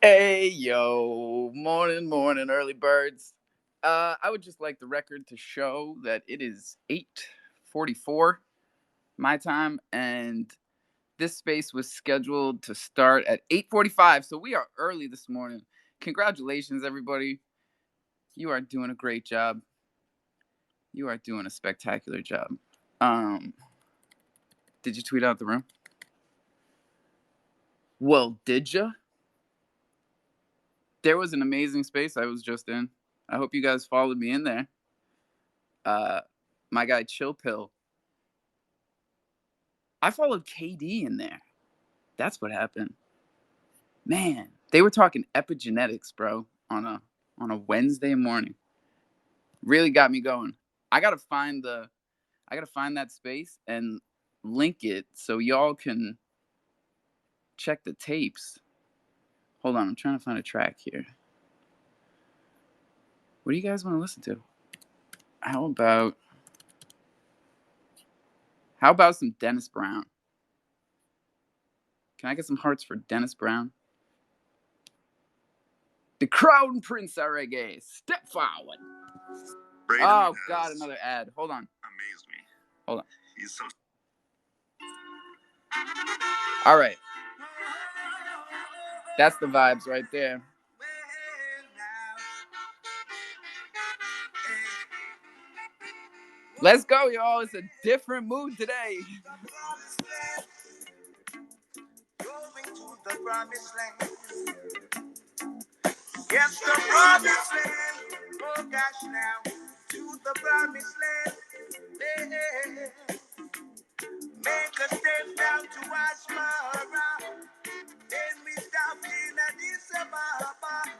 Hey, yo, morning, early birds. I would just like the record to show that it is 8:44 my time, and this space was scheduled to start at 8:45, so we are early this morning. Congratulations, everybody. You are doing a great job. You are doing a spectacular job. Um, did you tweet out the room? Well, did ya? There was an amazing space I was just in. I hope you guys followed me in there. Uh, my guy Chill Pill. I followed KD in there. That's what happened. Man, they were talking epigenetics, bro, on a Wednesday morning. Really got me going. I gotta find that space and link it so y'all can check the tapes. Hold on, I'm trying to find a track here. What do you guys want to listen to? How about some Dennis Brown? Can I get some hearts for Dennis Brown? The Crown Prince of Reggae. Step forward. Oh God, another ad. Hold on. Amazed me. Hold on. He's so. All right. That's the vibes right there. Let's go, y'all. It's a different mood today. Going to the promised land. Yes, the promised land. Oh gosh, now to the promised land. Yeah. Make a step down to Asmara. Then we stop in Addis Ababa.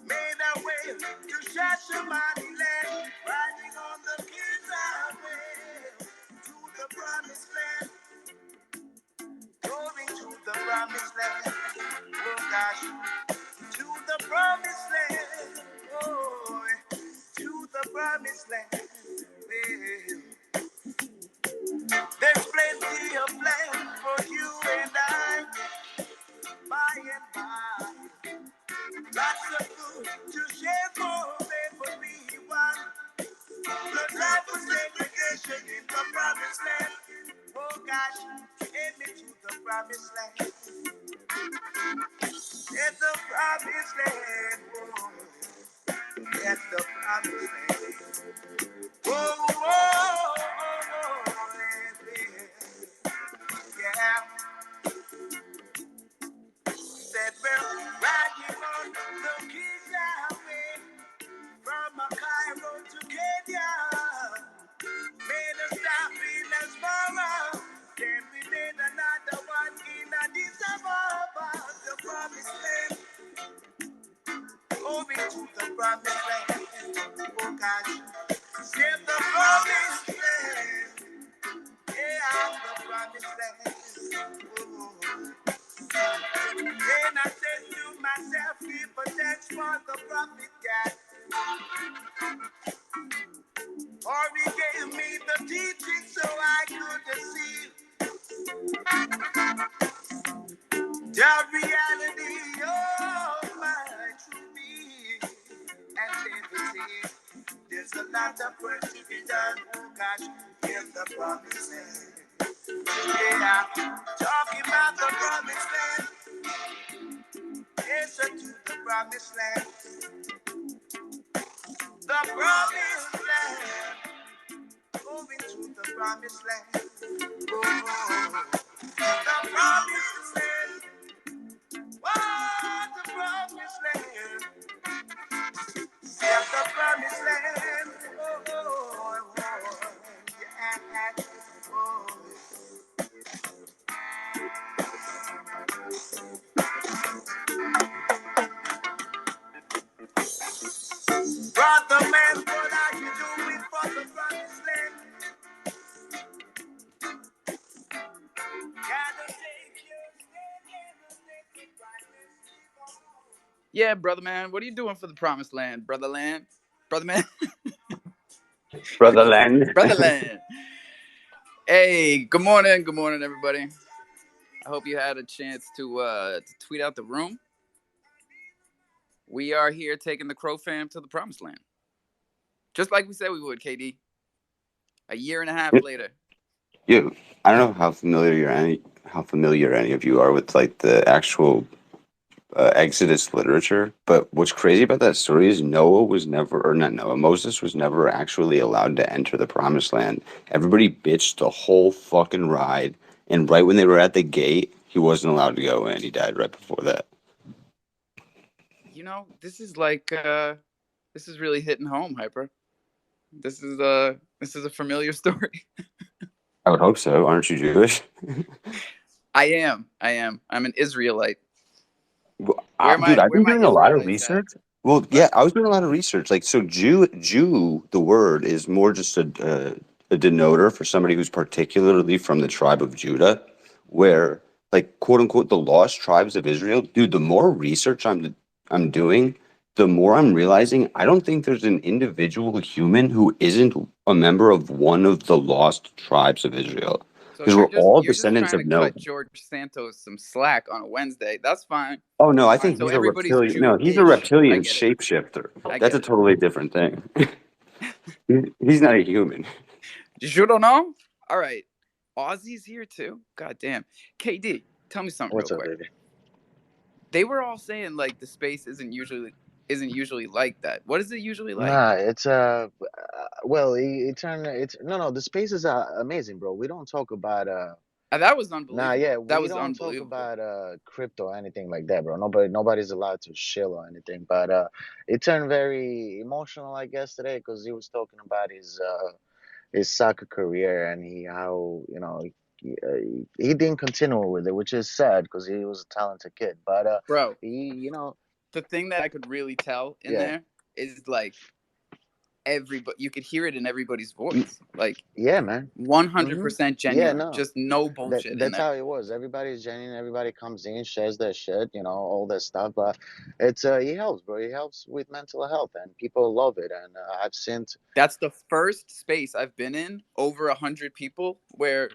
Made our way to Shashamani land. Riding on the King's Highway to the promised land. Going to the promised land. Oh gosh. To the promised land. Oh, to the promised land. Well, there's plenty of land for you and I. By and by. Lots of food to share for everyone. The life of segregation in the promised land. Oh gosh, take me to the promised land. In the promised land. Oh, in the promised land. Oh, oh, oh, yeah. Said we're riding on the King's Highway from Cairo to Kenya. Made a stop in Asmara. Then we made another one in Addis Ababa. The promised land. Moving to the promised land. Oh gosh. Save the promised land. Yeah, the promised land. Oh. Then I said to myself, give a thanks for the prophet God. Or he gave me the teaching so I could see the reality of my true being. And then we see there's a lot of work to be done, oh gosh, in the promised land. Yeah, talking about the promised land. Yes, to the promised land. The promised land. Moving to the promised land. Oh, the promised land. Oh, the promised land. Yeah, the promised land. Oh, yeah. Oh. Brother man, what are you doing for the promised land? Gotta take your Yeah, brother man, what are you doing for the promised land, brother land? Brother man? Brotherland. Brother land. Hey, good morning, everybody. I hope you had a chance to tweet out the room. We are here taking the crofam to the promised land. Just like we said we would, KD. A year and a half Yep. later. You, I don't know how familiar any of you are with like the actual Exodus literature, but what's crazy about that story is Noah was never, or not Noah, Moses was never actually allowed to enter the promised land. Everybody bitched the whole fucking ride, and right when they were at the gate, he wasn't allowed to go in. He died right before that. This is like this is really hitting home, Hyper. This is a familiar story. I would hope so. Aren't you Jewish? I am. I am. I'm an Israelite. Well, dude, I've Where been my doing a lot of Israelites at? research. Well, yeah, What? I was doing a lot of research. Like, so Jew, the word is more just a denoter for somebody who's particularly from the tribe of Judah, where, like, quote unquote, the lost tribes of Israel. Dude, the more research I'm doing, the more I'm realizing I don't think there's an individual human who isn't a member of one of the lost tribes of Israel, So because we're all you're just descendants trying of to Noah. cut George Santos some slack on a Wednesday. That's fine. Oh no, That's I fine. think So he's a everybody's reptilian. No, he's a Jew-ish. I reptilian get it. shapeshifter. I That's get a it. totally different thing. He's not a human. You don't know? All right. Aussie's here too. God damn. KD, tell me something real What's up, quick. baby? They were all saying like the space isn't usually like that. What is it usually like? Nah, it's well, it turned it's no, the spaces are amazing, bro. We don't talk about That was nah, unbelievable. yeah, That we was don't talk unbelievable. about crypto or anything like that, bro. Nobody's allowed to shill or anything, but it turned very emotional, I guess, today because he was talking about his soccer career and he how he didn't continue with it, which is sad because he was a talented kid, but Bro, he the thing that I could really tell in yeah. there is like everybody you could hear it in everybody's Y- voice. Like Yeah, man. Mm-hmm. 100% Yeah, genuine. no. Just no bullshit in That's there. how it was. Everybody's genuine. Everybody comes in, shares their shit, all that stuff. But it's he helps, bro. He helps with mental health, and people love it. And I've seen, That's the first space I've been in over 100 people where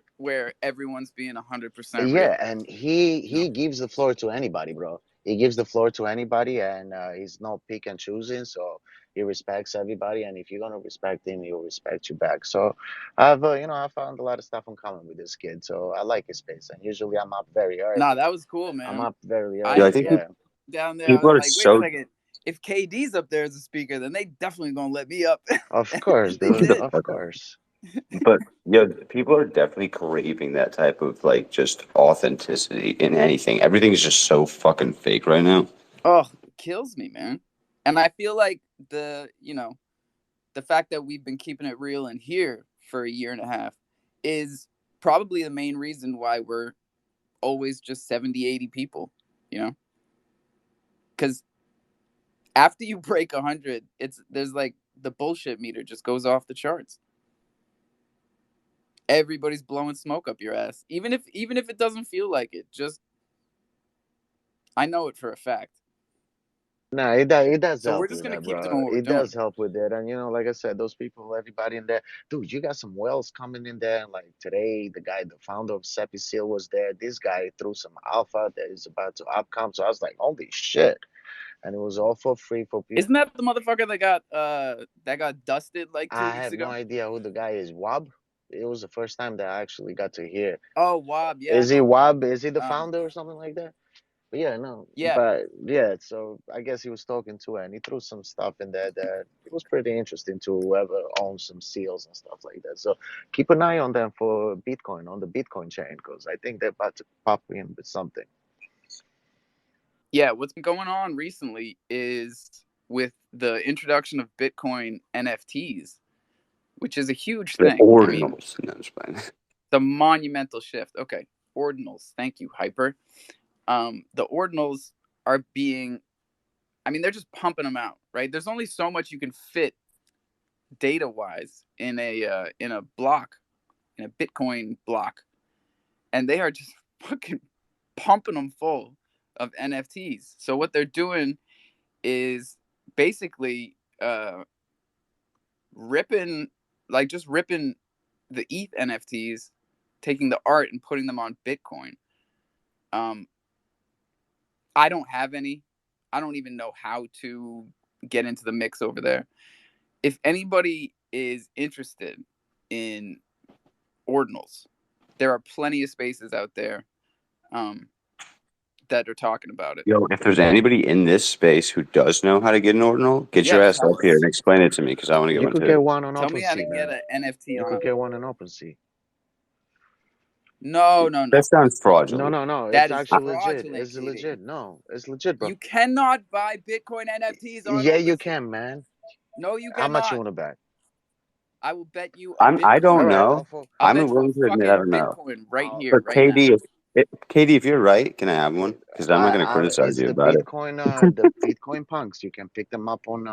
everyone's being 100% yeah, real. and he You know, he gives the floor to anybody, bro. He gives the floor to anybody, and he's not pick and choosing. So he respects everybody, and if you're gonna respect him, he'll respect you back. So I found a lot of stuff in common with this kid. So I like his space, and usually I'm up very nah, early. that was cool, I'm man. up very Yeah, I early. think Yeah. Down there. I people was are like, wait a so. second. If KD's up there as a speaker, then they definitely gonna let me up. Of course, And they Get dude. the did. Of fuck out. course. But yeah, people are definitely craving that type of like just authenticity in anything. Everything's just so fucking fake right now. Oh, it kills me, man. And I feel like the fact that we've been keeping it real in here for a year and a half is probably the main reason why we're always just 70, 80 people, you know? Cuz after you break 100, there's like the bullshit meter just goes off the charts. Everybody's blowing smoke up your ass. Even if it doesn't feel like it, just I know it for a fact. No, it does So we're help just with going to that, keep bro. doing what we're It doing. does help with that. And like I said, those people, everybody in there, dude, you got some wells coming in there. Like today, the founder of Seal was there. This guy threw some alpha that is about to upcome. So I was like, holy shit. And it was all for free for people. Isn't that the motherfucker that got dusted like 2 I weeks have no ago? idea who the guy is. Wab? It was the first time that I actually got to hear. Oh, Wob, yeah, I Is he know Wob. Wab? Is he the Um founder or something like that? But yeah, no. yeah. But yeah, so I guess he was talking to her and he threw some stuff in there that it was pretty interesting to whoever owns some seals and stuff like that. So keep an eye on them for Bitcoin on the Bitcoin chain because I think they're about to pop in with something. Yeah, what's been going on recently is with the introduction of Bitcoin NFTs, which is a huge The thing. I mean, ordinals. No, it's fine. the monumental shift. Okay, ordinals. Thank you, Hyper. The ordinals are being, I mean, they're just pumping them out, right? There's only so much you can fit data wise in a block, in a Bitcoin block, and they are just fucking pumping them full of NFTs. So what they're doing is basically ripping, like just ripping the ETH NFTs, taking the art and putting them on Bitcoin. Um, I don't have any. I don't even know how to get into the mix over there. If anybody is interested in ordinals, there are plenty of spaces out there um, that are talking about it. Yo, if there's anybody in this space who does know how to get an ordinal, get Yeah, your ass tell up here and us. explain it to me because I want to get You one could get too. one on Tell me how to OpenSea, get man. an NFT You on could a. get one on OpenSea. No, no, That no. sounds No, fraudulent. no, no. That It's is actually legit. fraudulent, It's Katie. legit. No, it's legit, bro. You cannot buy Bitcoin NFTs on Yeah, you OpenSea. can, man. No, you How much you cannot. want to bet? I will bet you a I don't All Bitcoin. right, know. I'll I'm bet you a willing to admit I fucking don't know. Bitcoin right here, But right now. Katie, if you're right, can I have one? Because I'm not going to criticize it's you about it. the Bitcoin punks. You can pick them up on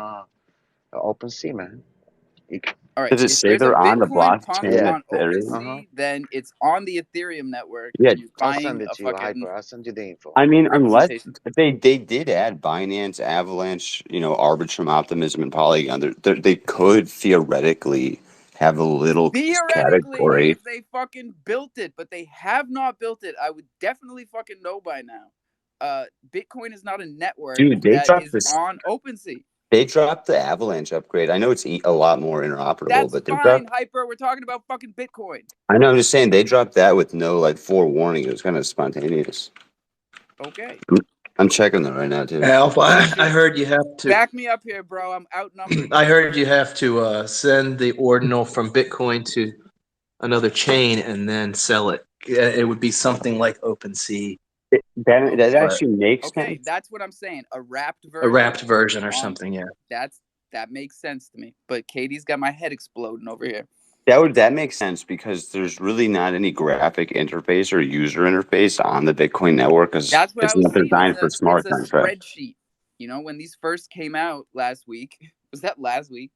OpenSea, man. You can, All right. Does it If say there's a they're on the Bitcoin punk blockchain yeah. on Ethereum? Uh huh. OpenSea, then it's on the Ethereum network, Yeah, and you're I'll send buying it a to you, fucking Hyper. I'll send you the info. I mean, unless representation. they did add Binance, Avalanche, Arbitrum, Optimism, and Polygon, they could theoretically have a little Theoretically, category. if they fucking built it, but they have not built it, I would definitely fucking know by now. Bitcoin is not a network Dude, that is on OpenSea. they dropped the Avalanche upgrade. I know it's a lot more interoperable, That's but they fine, dropped. Hyper. We're talking about fucking Bitcoin. I know. I'm just saying they dropped that with no like forewarning. It was kind of spontaneous. Okay. I'm checking that right now too. Alpha, No I shit. heard you have to. Back me up here, bro. I'm outnumbered. I heard you have to send the ordinal from Bitcoin to another chain and then sell it. It would be something like OpenSea, That Okay. but actually makes Okay, sense. that's what I'm saying. A wrapped a version wrapped version or on something. Yeah. that makes sense to me. But Katie's got my head exploding over here. That makes sense because there's really not any graphic interface or user interface on the Bitcoin network because That's what I it's was not seeing. designed for It's smart a contracts. spreadsheet. When these first came out last week, was that last week?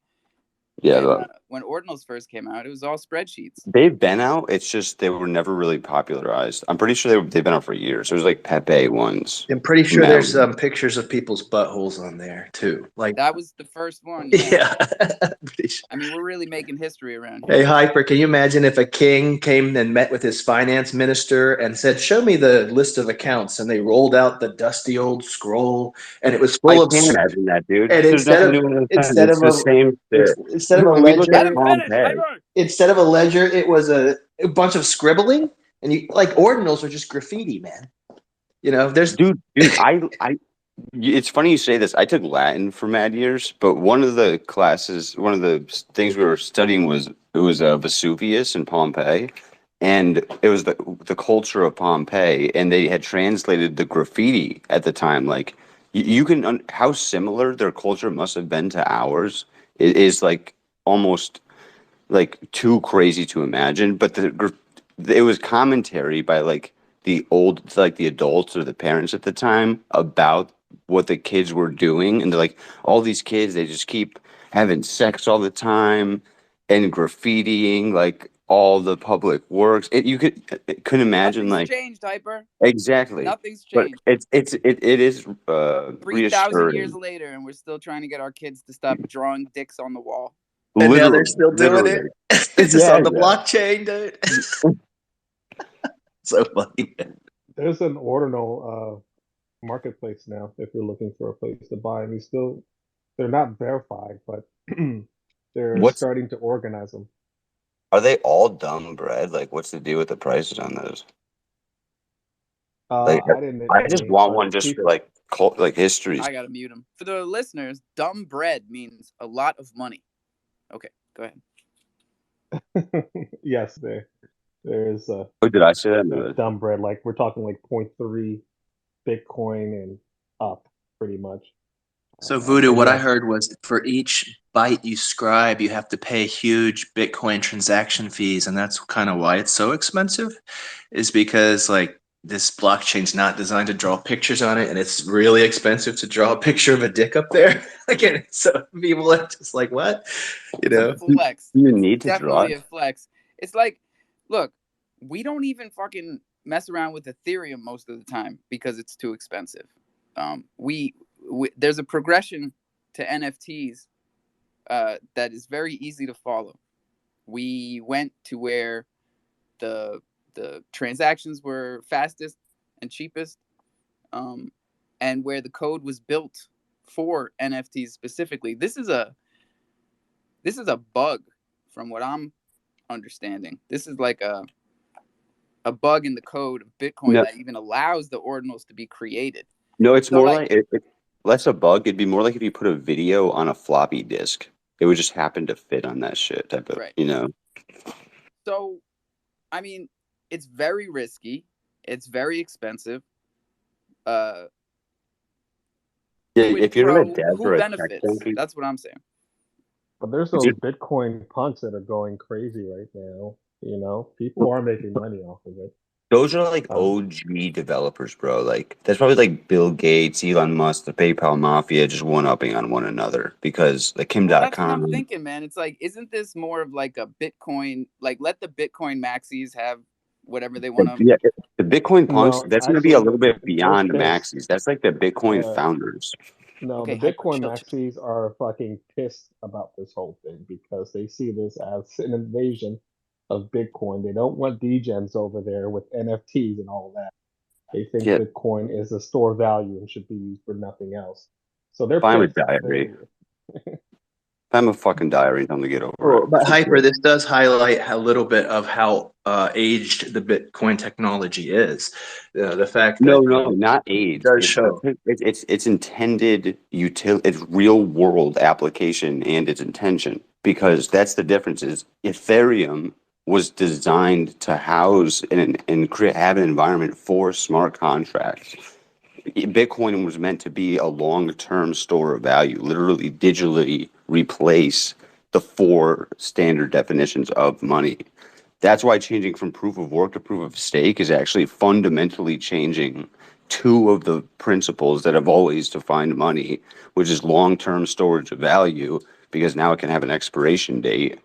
Yeah, When ordinals first came out, it was all spreadsheets. they've been out. It's just they were never really popularized. I'm pretty sure they've been out for years. There's like Pepe ones. I'm pretty sure Mel. there's pictures of people's buttholes on there too. Like, That was the first one, yeah. yeah. Pretty sure. I mean, we're really making history around Hey, here. Hyper, can you imagine if a king came and met with his finance minister and said, "Show me the list of accounts," and they rolled out the dusty old scroll, and it was I full of, can't imagine that, dude. and There's nothing new under the sun. instead It's of the a same shit. instead of a I mean, look Let at him ledger, finish, Pompeii. Hyper. instead of a ledger, it was a bunch of scribbling, and you like ordinals are just graffiti, man. There's Dude, it's funny you say this. I took Latin for mad years, but one of the things we were studying was Vesuvius and Pompeii, and it was the culture of Pompeii, and they had translated the graffiti at the time. Like you can how similar their culture must have been to ours is like almost like too crazy to imagine. But it was commentary by the adults or the parents at the time about what the kids were doing, and they're like, all these kids, they just keep having sex all the time and graffitiing like all the public works. Couldn't imagine Nothing's like changed, Hyper. exactly, Nothing's but changed. it is 3,000 years reassuring, later, and we're still trying to get our kids to stop drawing dicks on the wall. and now they're still doing it. literally. It's just Yeah, on the blockchain, dude. So funny. There's an ordinal marketplace now if you're looking for a place to buy. And they're not verified, but they're what's starting to organize them. Are they all dumb bread? Like, what's the deal with the prices on those? Like, I didn't I just pay, want but one just for people, like history. I gotta mute him. For the listeners, dumb bread means a lot of money. Okay, go ahead. yes, there's Oh, did I say that? a No. dumb bread. Like we're talking like point 0.3 Bitcoin and up, pretty much. So Voodoo, But what I yes, heard was for each byte you scribe, you have to pay huge Bitcoin transaction fees, and that's kind of why it's so expensive. Is because like this blockchain's not designed to draw pictures on it, and it's really expensive to draw a picture of a dick up there. Again, so people are just like, what? You It's a know? flex. Do you It's need to draw definitely it? a flex. It's like, look, we don't even fucking mess around with Ethereum most of the time because it's too expensive. We there's a progression to NFTs that is very easy to follow. We went to where the transactions were fastest and cheapest. Um, and where the code was built for NFTs specifically. This is a bug from what I'm understanding. This is like a bug in the code of Bitcoin No, that even allows the ordinals to be created. no, it's So more like like less a bug. It'd be more like if you put a video on a floppy disk. It would just happen to fit on that shit type of, right. you know. So I mean, it's very risky. It's very expensive. Uh Yeah, Quid if you're a pro, dev who or a tech benefits? junkie, That's what I'm saying. But there's those Bitcoin punks that are going crazy right now. You know, people are making money off of it. those are like Uh, OG developers, bro. Like that's probably like Bill Gates, Elon Musk, the PayPal mafia just one upping on one another because like Well, that's what I'm Kim.com. thinking, man. It's like, isn't this more of like a Bitcoin? Like, let the Bitcoin maxis have whatever they want to. Yeah, the Bitcoin punks, no, that's going to be a actually, little bit they're beyond the pissed. maxis. That's like the Bitcoin Yeah, founders. no, Okay, the hyper Bitcoin chill, chill. maxis are fucking pissed about this whole thing because they see this as an invasion of Bitcoin. They don't want degens over there with NFTs and all that. They think Yeah, Bitcoin is a store of value and should be used for nothing else. So they're if I'm a pissed. diary, if I'm a fucking diary, tell them to get over it. Well, but For Hyper, sure. this does highlight a little bit of how aged the Bitcoin technology is. The fact No, that no, not it aged. does It's show. it's intended it's real world application and its intention because that's the difference is Ethereum was designed to house and create have an environment for smart contracts. Bitcoin was meant to be a long-term store of value, literally digitally replace the four standard definitions of money. That's why changing from proof of work to proof of stake is actually fundamentally changing two of the principles that have always defined money, which is long-term storage of value, because now it can have an expiration date,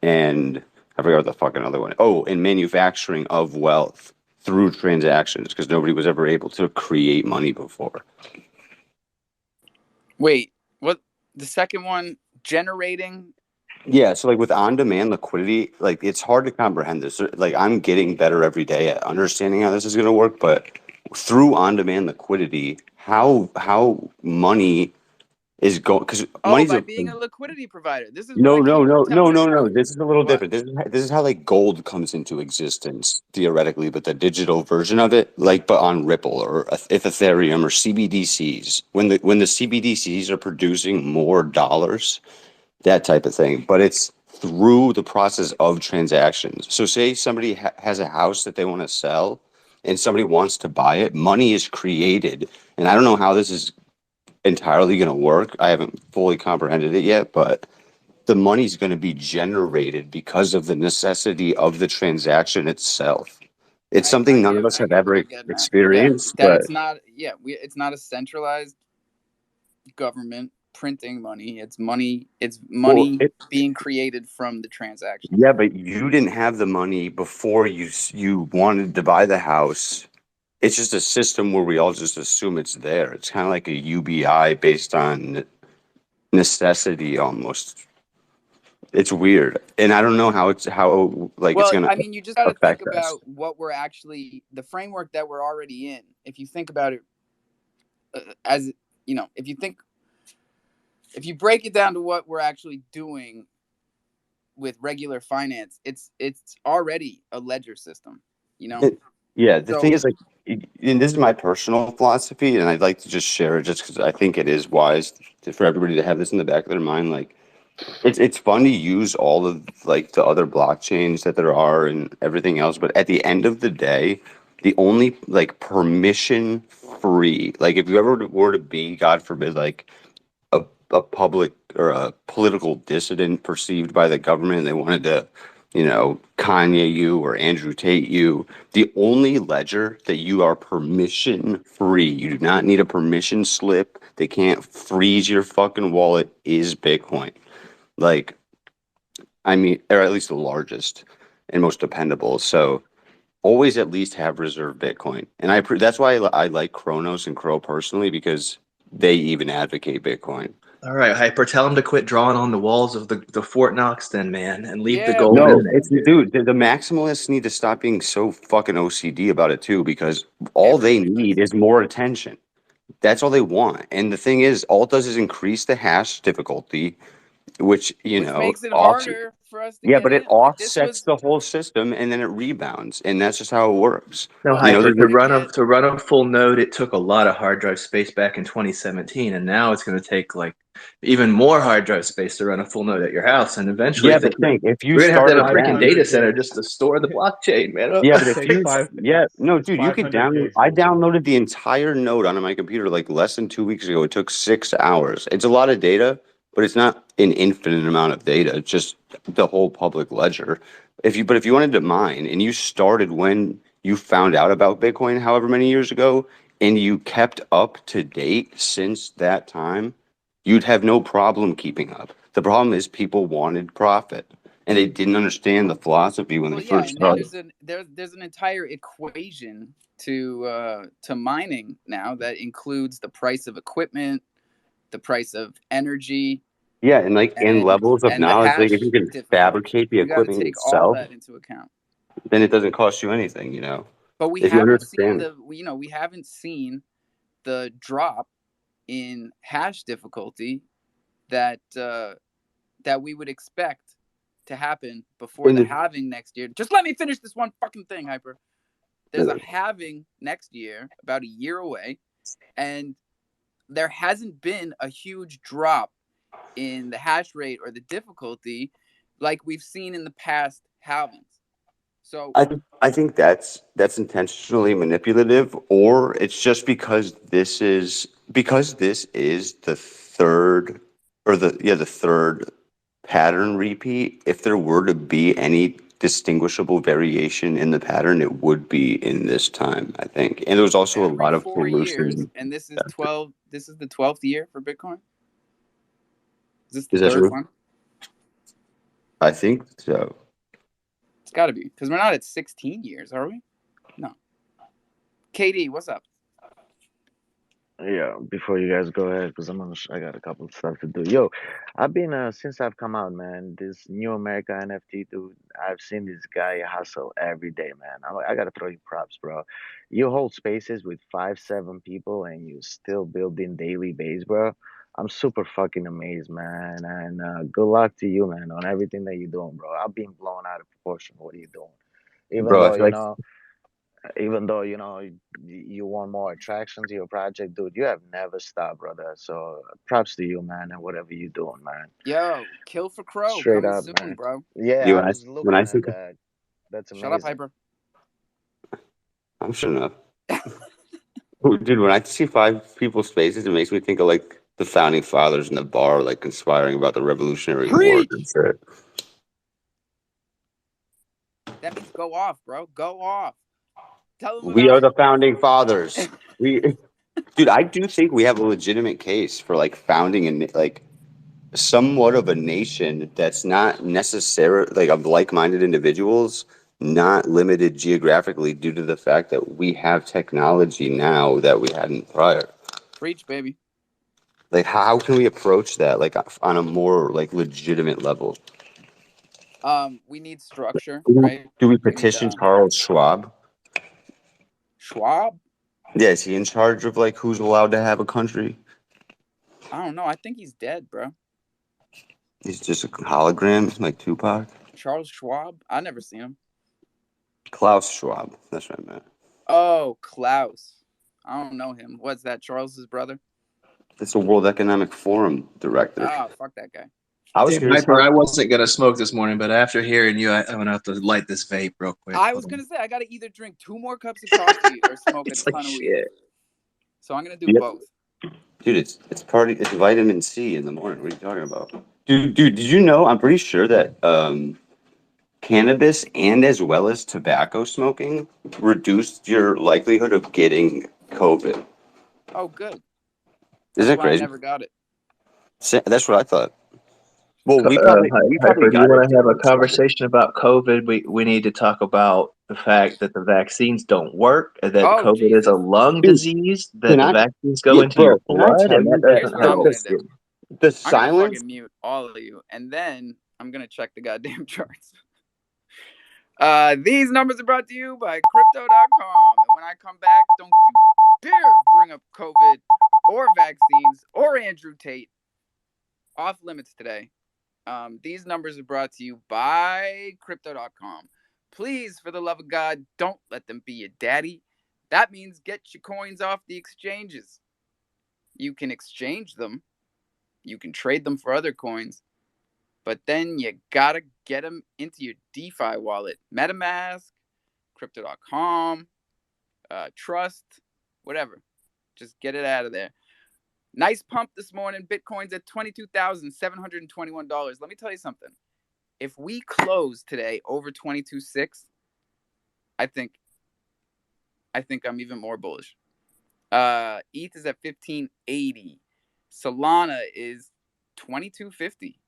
and I forgot what the fucking other one. Oh, and manufacturing of wealth through transactions, because nobody was ever able to create money before. Wait, what? The second one, generating. Yeah, so like with on-demand liquidity, like it's hard to comprehend this. Like I'm getting better every day at understanding how this is going to work, but through on-demand liquidity, how money is going because Oh, money's by a being a liquidity provider. This is what no, I no, keep no, no, telling no, no. everyone. This is a little What? different. This is how like gold comes into existence theoretically, but the digital version of it, like but on Ripple or if Ethereum or CBDCs, when the CBDCs are producing more dollars, that type of thing. But it's through the process of transactions. So, say somebody has a house that they want to sell and somebody wants to buy it, money is created. And I don't know how this is entirely going to work. I haven't fully comprehended it yet, but the money's going to be generated because of the necessity of the transaction itself. It's something none of us I have get what ever you're getting at. Yeah, experienced, that but it's not. Yeah, it's not a centralized government printing money. It's money. It's well, money being created from the transaction. yeah, but you didn't have the money before you wanted to buy the house. It's just a system where we all just assume it's there. It's kind of like a UBI based on necessity almost. It's weird. And I don't know how like it's Well, going I to mean, you just got to think affect us. about what we're actually the framework that we're already in. If you think about it as if you break it down to what we're actually doing with regular finance, it's already a ledger system, you know? Yeah, the thing So, is like and this is my personal philosophy and I'd like to just share it just cuz I think it is wise for everybody to have this in the back of their mind like it's fun to use all of like the other blockchains that there are and everything else, but at the end of the day, the only like permission free, like if you ever were to be, God forbid, like a public or a political dissident perceived by the government, and they wanted to, Kanye you or Andrew Tate you, the only ledger that you are permission free, you do not need a permission slip. They can't freeze your fucking wallet is Bitcoin. Like, I mean, or at least the largest and most dependable. So always at least have reserve Bitcoin. And that's why I like Kronos and Cro personally because they even advocate Bitcoin. All right, Hyper, tell him to quit drawing on the walls of the Fort Knox, then, man, and leave the yeah, gold man. No, in there, it's dude. dude, the maximalists need to stop being so fucking OCD about it too because all they Everybody need does. is more attention. That's all they want. And the thing is, all it does is increase the hash difficulty, which, Which makes it off. harder for us to Yeah, get but it in. Like this offsets was the whole system and then it rebounds. And that's just how it works. No, well, Hyper, we're There's to gonna run get a full node, it took a lot of hard drive space back in 2017, and now it's going to take like even more hard drive space to run a full node at your house. And eventually, yeah, but think if you we're going to have started a freaking then. data 500 center gigs. just to store the blockchain, man. Yeah, It but if takes you, five. yeah, no, It's dude, you could 500 download. gigs, I BG. downloaded the entire node onto my computer like less than 2 weeks ago. It took 6 hours. It's a lot of data, but it's not an infinite amount of data. It's just the whole public ledger. But if you wanted to mine and you started when you found out about Bitcoin, however many years ago, and you kept up to date since that time, you'd have no problem keeping up. The problem is people wanted profit and they didn't understand the philosophy when they well, yeah, first and started. there's an entire equation to mining now that includes the price of equipment, the price of energy, Yeah, and like in levels of and the knowledge, like if hash you can difficulty. fabricate the You got to equipment take all itself, that into account. then it doesn't cost you anything. But we If you haven't seen understand. we haven't seen the drop in hash difficulty that that we would expect to happen before In the the, halving next year. Just let me finish this one fucking thing, Hyper. There's a halving next year, about a year away, and there hasn't been a huge drop in the hash rate or the difficulty like we've seen in the past halvings. So, I think that's intentionally manipulative, or it's just because this is the third or the third pattern repeat. If there were to be any distinguishable variation in the pattern, it would be in this time, I think. And there was also a every lot of 4 years, hallucinations. and this is 12. This is the 12th year for Bitcoin. Is this the Is that third true? one? I think so. It's got to be because we're not at 16 years, are we? No. KD, what's up? Yeah, before you guys go ahead, because I got a couple of stuff to do. Yo, I've been since I've come out, man. This new America NFT dude, I've seen this guy hustle every day, man. I gotta throw you props, bro. You hold spaces with 5, 7 people, and you still building daily base, bro. I'm super fucking amazed, man. And good luck to you, man, on everything that you're doing, bro. I've been blown out of proportion. What are you doing? Even Bro, I though feel you like know even though you want more attraction to your project, dude, you have never stopped, brother. So props to you, man, and whatever you doing, man. Yo, Kill for Crow Straight coming up, soon, man. bro. Yeah, you I when I was when I looking at think that. That's Shut up, amazing. Hyper. I'm sure enough. Dude, when I see 5 people's faces, it makes me think of like the founding fathers in the bar, like conspiring about the Revolutionary War and Preach. shit. That means go off, bro. Go off. Tell them We about are the founding fathers. Dude, I do think we have a legitimate case for like founding and like somewhat of a nation that's not necessarily like of like-minded individuals, not limited geographically due to the fact that we have technology now that we hadn't prior. Preach, baby. Like, how can we approach that like on a more like legitimate level? We need structure, Do right? we We need petition Charles Schwab? Schwab. Yeah, is he in charge of like who's allowed to have a country? I don't know. I think he's dead, bro. He's just a hologram like Tupac. Charles Schwab. I never seen him. Klaus Schwab. That's what I meant. Oh, Klaus. I don't know him. What's that? Charles's brother? It's the World Economic Forum director. Ah, fuck that guy. I was Damn, curious Hyper, how. I wasn't gonna smoke this morning, but after hearing you, I'm gonna have to light this vape real quick. I Hold was on. gonna say I gotta either drink 2 more cups of coffee or smoke a It's like ton of weed. shit. So I'm gonna do Yep. both. Dude, it's vitamin C in the morning. What are you talking about? Dude, did you know? I'm pretty sure that cannabis and as well as tobacco smoking reduced your likelihood of getting COVID. Oh, good. Isn't That's that why I crazy? never got it. That's what I thought. Well, we probably Hyper, do you got it want to have a during summer. conversation about COVID? We need to talk about the fact that the vaccines don't work, and that Oh, COVID is a Jesus. lung Dude, disease, that can the I, vaccines go yeah, into your bro? Can I blood, tell and that you Here's that what I'm doesn't gonna help do. you. the I'm gonna silence? fucking mute all of you, and then I'm gonna check the goddamn charts. These numbers are brought to you by Crypto.com. And when I come back, don't you dare bring up COVID or vaccines or Andrew Tate, off limits today. These numbers are brought to you by crypto.com. Please, for the love of God, don't let them be your daddy. That means get your coins off the exchanges. You can exchange them, you can trade them for other coins, but then you gotta get them into your DeFi wallet. MetaMask, crypto.com, Trust, whatever. Just get it out of there. Nice pump this morning. Bitcoin's at $22,721. Let me tell you something. If we close today over 22.6, I think I'm even more bullish. ETH is at 1580. Solana is 2250.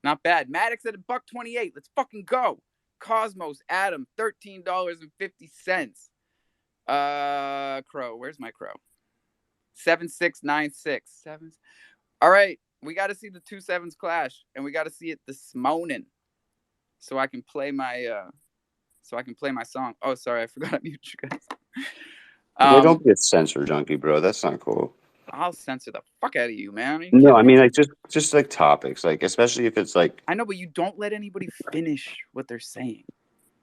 Not bad. Maddox at $1.28. Let's fucking go. Cosmos, Atom, $13.50. Crow, where's my Crow? 7696. All right, we got to see the 2 sevens clash, and we got to see it this morning, so I can play my song. Oh, sorry, I forgot to mute you guys. Wait, don't be a censor junkie, bro. That's not cool. I'll censor the fuck out of you, man. You No, I mean like just like topics, like especially if it's like I know, but you don't let anybody finish what they're saying.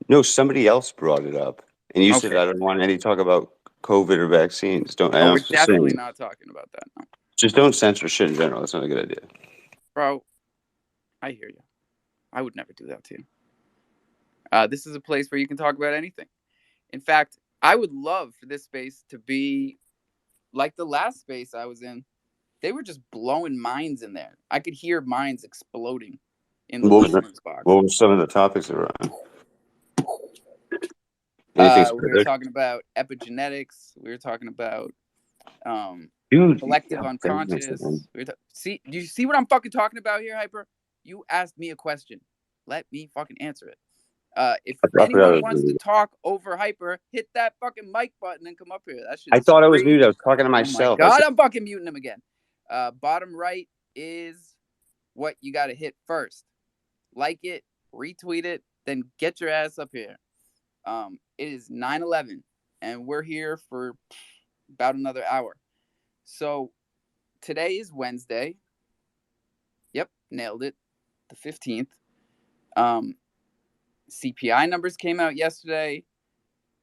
no, somebody else brought it up, and you said Okay. I don't want any talk about COVID or vaccines. Don't. Oh, I'm we're just definitely saying, not talking about that. No. just don't censor shit in general. That's not a good idea. Bro, I hear you. I would never do that to you. This is a place where you can talk about anything. In fact, I would love for this space to be like the last space I was in. They were just blowing minds in there. I could hear minds exploding in the listeners box. What were some of the topics around? We were talking about epigenetics. We were talking about collective unconscious. Do you see what I'm fucking talking about here, Hyper? You asked me a question. Let me fucking answer it. If anyone wants to talk over Hyper, hit that fucking mic button and come up here. That shit. I thought I was muted. I was talking to myself. Oh my God, I'm fucking muting him again. Bottom right is what you got to hit first. Like it, retweet it, then get your ass up here. It is 9/11, and we're here for about another hour. So today is Wednesday. Yep, nailed it. The 15th. CPI numbers came out yesterday.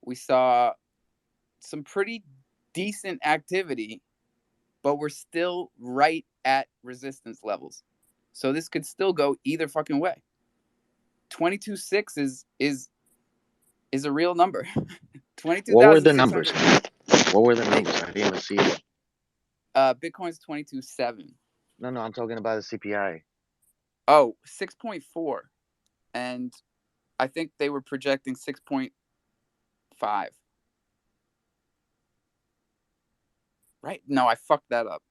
We saw some pretty decent activity, but we're still right at resistance levels. So this could still go either fucking way. 22.6 is a real number. 22,600. What were the numbers? What were the numbers? I didn't even see it. Bitcoin's 22.7. No, I'm talking about the CPI. Oh, 6.4. And I think they were projecting 6.5. Right? No, I fucked that up.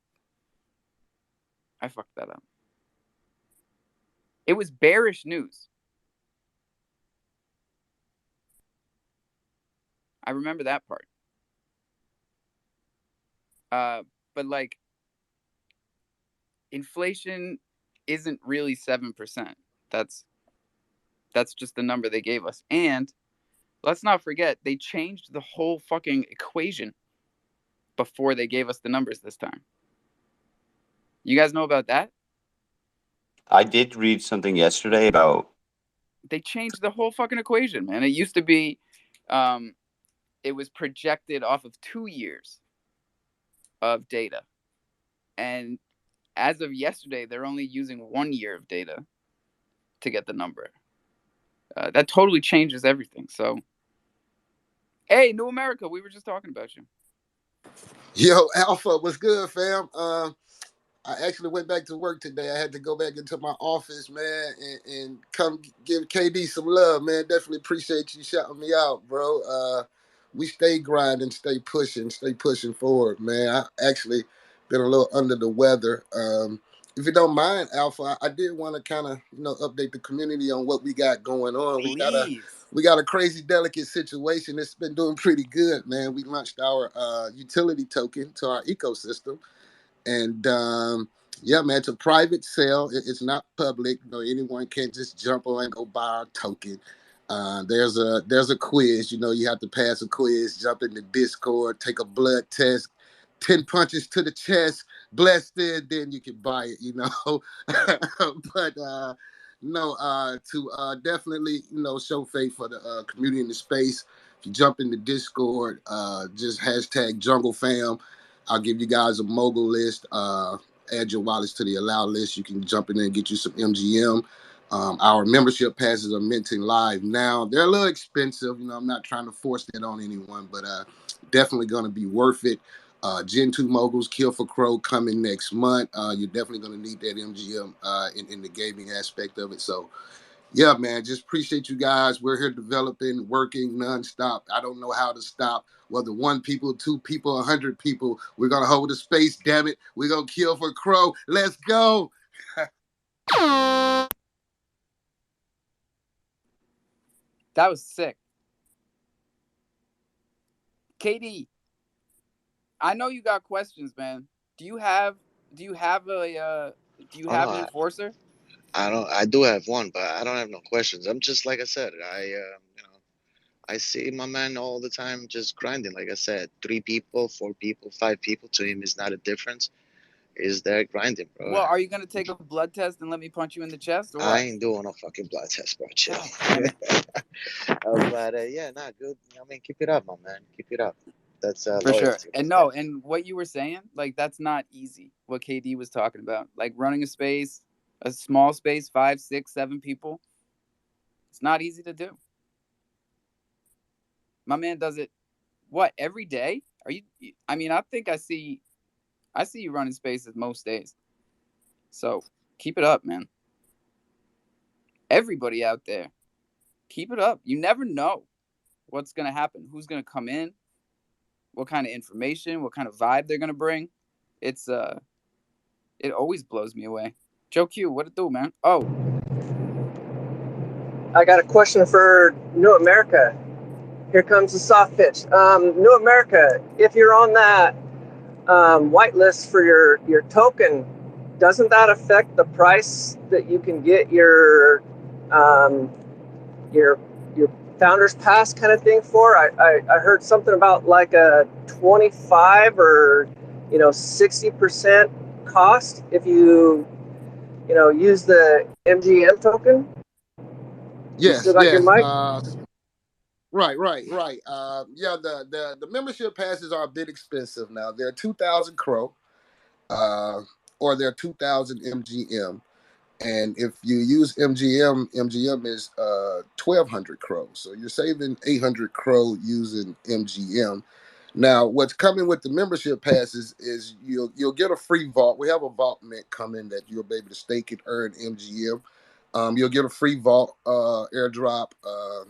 It was bearish news. I remember that part. But like, inflation isn't really 7%. That's just the number they gave us. And let's not forget, they changed the whole fucking equation before they gave us the numbers this time. You guys know about that? I did read something yesterday about they changed the whole fucking equation, man. It used to be it was projected off of 2 years of data. And as of yesterday, they're only using 1 year of data to get the number. That totally changes everything. So, hey, New America, we were just talking about you. Yo, Alpha, what's good, fam? I actually went back to work today. I had to go back into my office, man, and come give KD some love, man. Definitely appreciate you shouting me out, bro. We stay grinding, stay pushing forward, man. I actually been a little under the weather. If you don't mind, Alpha, I did want to kind of, update the community on what we got going on. Please. We got a crazy delicate situation. It's been doing pretty good, man. We launched our utility token to our ecosystem. And yeah, man, it's a private sale. It's not public. Anyone can't just jump on and go buy our token. There's a quiz. You have to pass a quiz, jump into Discord, take a blood test, 10 punches to the chest, blessed it, then you can buy it, you know. But no, to definitely, you know, show faith for the community in the space. If you jump in the Discord, just hashtag junglefam. I'll give you guys a mogul list. Add your wallets to the allow list. You can jump in there and get you some MGM. Our membership passes are minting live now. They're a little expensive. You know, I'm not trying to force that on anyone, but definitely going to be worth it. Gen 2 moguls, Kill for Crow coming next month. You're definitely going to need that MGM in the gaming aspect of it. So, yeah, man, just appreciate you guys. We're here developing, working nonstop. I don't know how to stop. Whether 1 people, 2 people, 100 people, we're going to hold the space, damn it. We're going to kill for Crow. Let's go. That was sick. KD, I know you got questions, man. Do you have Oh no, an enforcer? I do have one, but I don't have no questions. I'm just like I said, you know, I see my man all the time just grinding. Like I said, 3 people, 4 people, 5 people to him is not a difference. Is there grinding, bro? Well, are you gonna take a blood test and let me punch you in the chest or I what? ain't doing no fucking blood test, bro. Chill. God damn it. But yeah, not good. I mean, keep it up, my man. Keep it up. That's For sure. loyalty And right no, there. and what you were saying, like that's not easy. What KD was talking about, like running a space, a small space, 5, 6, 7 people. It's not easy to do. My man does it. What, every day? Are you? I mean, I think I see you running spaces most days. So keep it up, man. Everybody out there, keep it up. You never know what's gonna happen. Who's gonna come in? What kind of information? What kind of vibe they're gonna bring? It's it always blows me away. Joe Q, what it do, man? Oh, I got a question for New America. Here comes the soft pitch. New America, if you're on that whitelist for your token, doesn't that affect the price that you can get um, your founders pass kind of thing for? I heard something about like a 25 or 60% cost if you use the MGM token. You still Yes, got your yes. mic? Right. Yeah, the membership passes are a bit expensive now. They're 2,000 Crow, uh, or they're 2,000 MGM. And if you use MGM is 1,200 Crow. So you're saving 800 Crow using MGM. Now, what's coming with the membership passes is you'll get a free vault. We have a vault mint coming that you'll be able to stake and earn MGM. You'll get a free vault airdrop.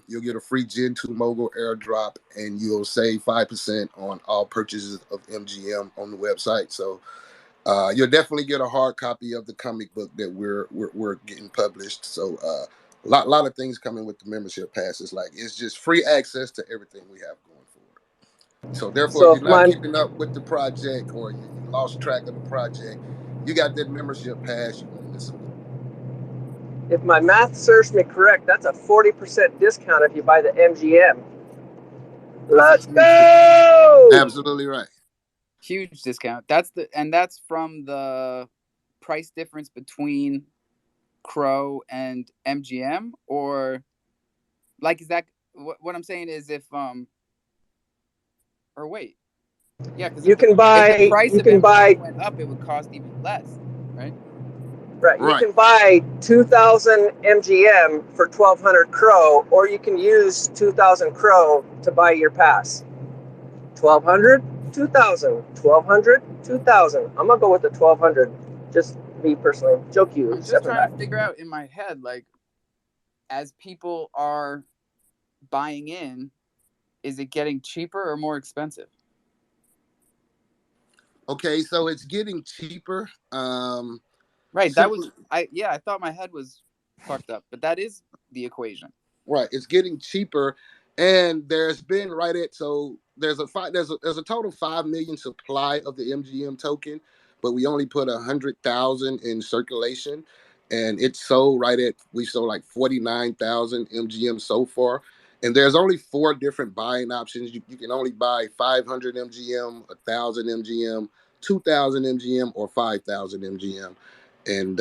You'll get a free Gen 2 mogul airdrop, and you'll save 5% on all purchases of MGM on the website. So you'll definitely get a hard copy of the comic book that we're getting published. So lot of things coming with the membership passes. Like it's just free access to everything we have going forward. So therefore, if So you're not keeping up with the project or you lost track of the project, you got that membership pass. You won't miss a beat. if my math serves me correct, that's a 40% discount if you buy the MGM. that's a Let's huge, go! Absolutely right. huge discount. That's from the price difference between Crow and MGM, or like is that what I'm saying is if or wait, yeah, because You can if the buy price you of can MGM buy went up, it would cost even less, right? right. You Right. can buy 2,000 MGM for 1,200 Crow, or you can use 2,000 Crow to buy your pass. 1,200, 2,000, 1,200, 2,000. I'm gonna go with the 1,200. Just me personally. Joke you, I'm just stepping trying back. to figure out in my head, like, as people are buying in, is it getting cheaper or more expensive? Okay, so it's getting cheaper. Right. That was Simply I thought my head was fucked up, but that is the equation. right. It's getting cheaper, and there's been right at so there's a total 5 million supply of the MGM token, but we only put 100,000 in circulation, and it's sold right at we sold like 49,000 MGM so far, And there's only 4 different buying options. You can only buy 500 MGM, 1,000 MGM, 2,000 MGM, or 5,000 MGM. And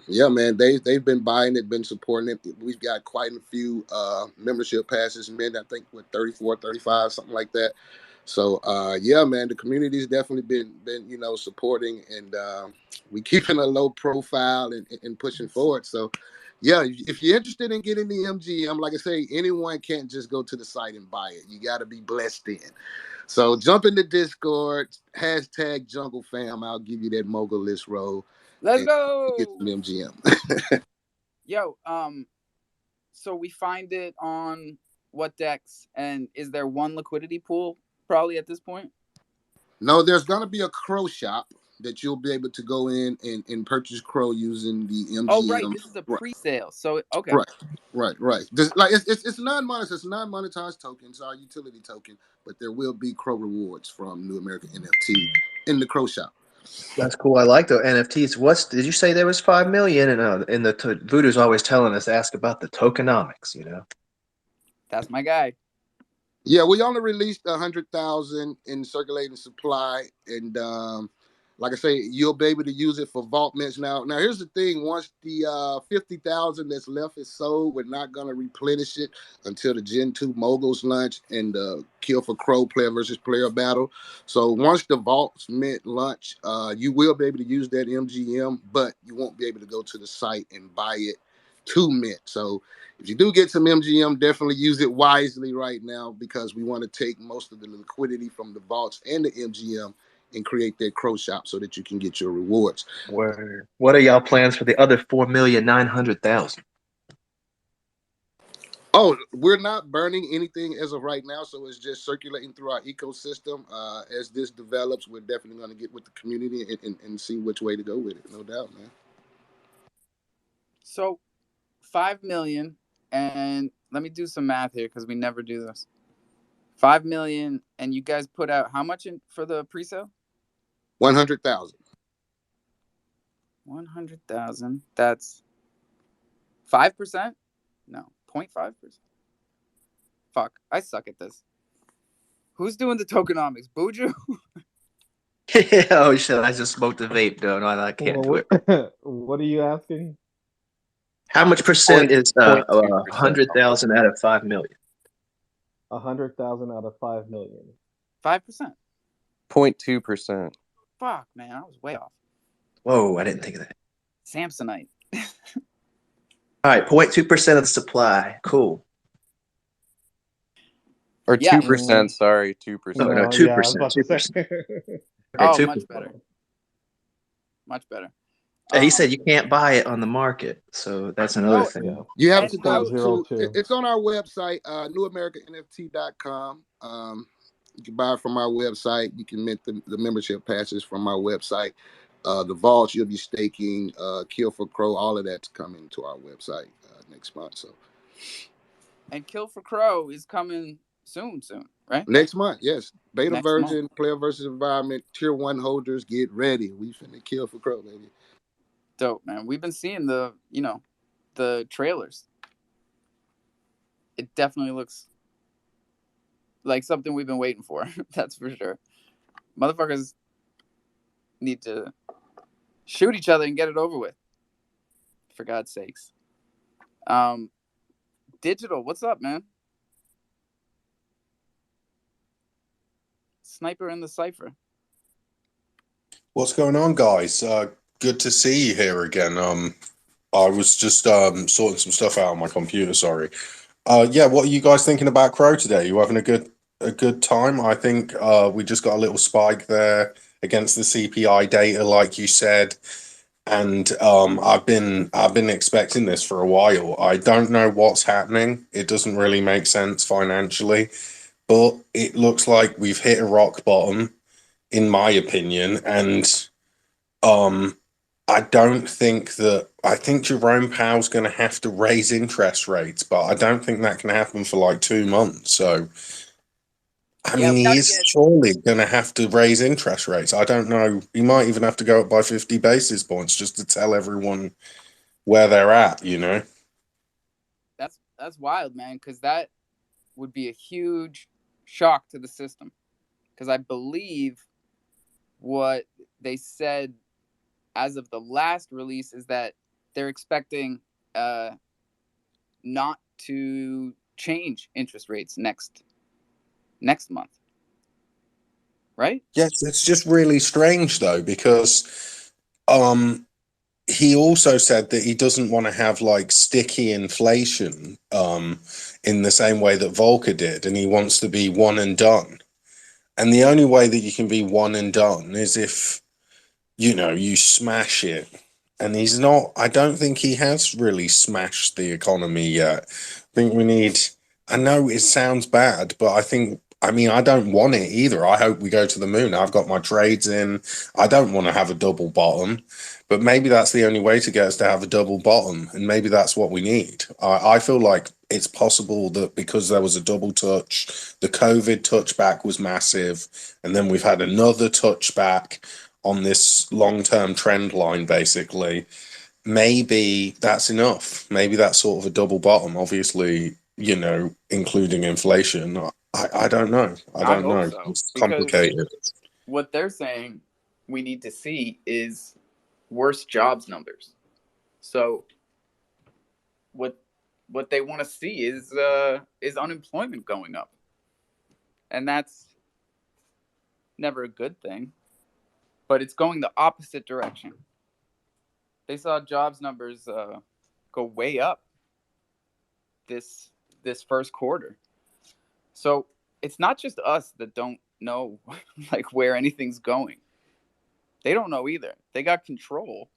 yeah, man, they've been buying it, been supporting it. We've got quite a few membership passes, man. I think with 34, 35, something like that. So yeah, man, the community's definitely been supporting, and we keeping a low profile and pushing forward. So yeah, if you're interested in getting the MGM, like I say, anyone can't just go to the site and buy it. You got to be blessed in. So jump in the Discord, hashtag junglefam. I'll give you that mogul list roll Let's and get go. some MGM. Yo, so we find it on what decks, and is there one liquidity pool probably at this point? No, there's gonna be a Cro shop that you'll be able to go in and purchase Cro using the MGM. Oh, right. This is a pre-sale. So okay. Right. Just like it's non-monetized. It's non-monetized token. It's our utility token, but there will be Cro rewards from New American NFT in the Cro shop. That's cool. I like the NFTs. Did you say there was 5 million? And Voodoo's always telling us ask about the tokenomics. That's my guy. Yeah, we only released 100,000 in circulating supply, and like I say, you'll be able to use it for vault mints now. Now, here's the thing: once the 50,000 that's left is sold, we're not gonna replenish it until the Gen 2 Moguls launch and the Kill for Crow player versus player battle. So once the vaults mint launch, you will be able to use that MGM, but you won't be able to go to the site and buy it to mint. So if you do get some MGM, definitely use it wisely right now, because we want to take most of the liquidity from the vaults and the MGM and create that Cro shop so that you can get your rewards. Word. What are y'all plans for the other 4,900,000? Oh, we're not burning anything as of right now, so it's just circulating through our ecosystem. As this develops, we're definitely going to get with the community and see which way to go with it. No doubt, man. So 5 million, and let me do some math here because we never do this. 5 million, and you guys put out how much for the pre-sale? 100,000. 100,000. That's 5%? No, 0.5%. Fuck, I suck at this. Who's doing the tokenomics? Buju? Oh shit! I just smoked a vape, though. No, I can't do it. What are you asking? How much percent is 0.2%. 100,000 out of 5 million? 100,000 out of 5 million. 5%. 0.2%. Fuck, man, I was way off. Whoa, I didn't think of that. Samsonite. All right, 0.2% of the supply. Cool. Or Yeah. 2%, sorry, 2%. Oh, no, Yeah, I 2%. was about to say. 2%. Okay, Oh, 2%. much better. Much better. He said you can't buy it on the market, so that's another thing. Yeah. You have And to go how- to, it's on our website, newamericanft.com. You can buy it from our website. You can mint the membership passes from our website. The vaults you'll be staking, Kill for Crow, all of that's coming to our website next month. So, and Kill for Crow is coming soon, right? next month, yes. Beta Next version, month. player versus environment, tier 1 holders, get ready. We finna Kill for Crow, baby. Dope, man. We've been seeing the trailers. It definitely looks like something we've been waiting for. That's for sure. Motherfuckers need to shoot each other and get it over with. For God's sakes. Digital, what's up, man? Sniper in the cipher. What's going on, guys? Good to see you here again. I was just sorting some stuff out on my computer. Sorry. Yeah, what are you guys thinking about Crow today? You having a good time? I think we just got a little spike there against the CPI data, like you said, and I've been expecting this for a while. I don't know what's happening. It doesn't really make sense financially, but it looks like we've hit a rock bottom, in my opinion, and I don't think I think Jerome Powell's going to have to raise interest rates, but I don't think that can happen for like 2 months. So, I mean, he is surely going to have to raise interest rates. I don't know. He might even have to go up by 50 basis points just to tell everyone where they're at, That's wild, man, because that would be a huge shock to the system, because I believe what they said as of the last release is that they're expecting not to change interest rates next month, right? Yes, it's just really strange though, because he also said that he doesn't want to have like sticky inflation in the same way that Volcker did, and he wants to be one and done. And the only way that you can be one and done is if, you know, you smash it. And he's not, I don't think he has really smashed the economy yet. I think we need, I know it sounds bad, but I think, I mean, I don't want it either. I hope we go to the moon. I've got my trades in. I don't want to have a double bottom, but maybe that's the only way to get us to have a double bottom. And maybe that's what we need. I feel like it's possible that because there was a double touch, the COVID touchback was massive. And then we've had another touchback on this long-term trend line, basically. Maybe that's enough. Maybe that's sort of a double bottom, obviously, you know, including inflation. I don't know. I I don't hope know. so, It's because complicated. what they're saying we need to see is worse jobs numbers. So what they want to see is unemployment going up, and that's never a good thing. But it's going the opposite direction. They saw jobs numbers go way up this first quarter. So it's not just us that don't know like where anything's going. They don't know either. They got control,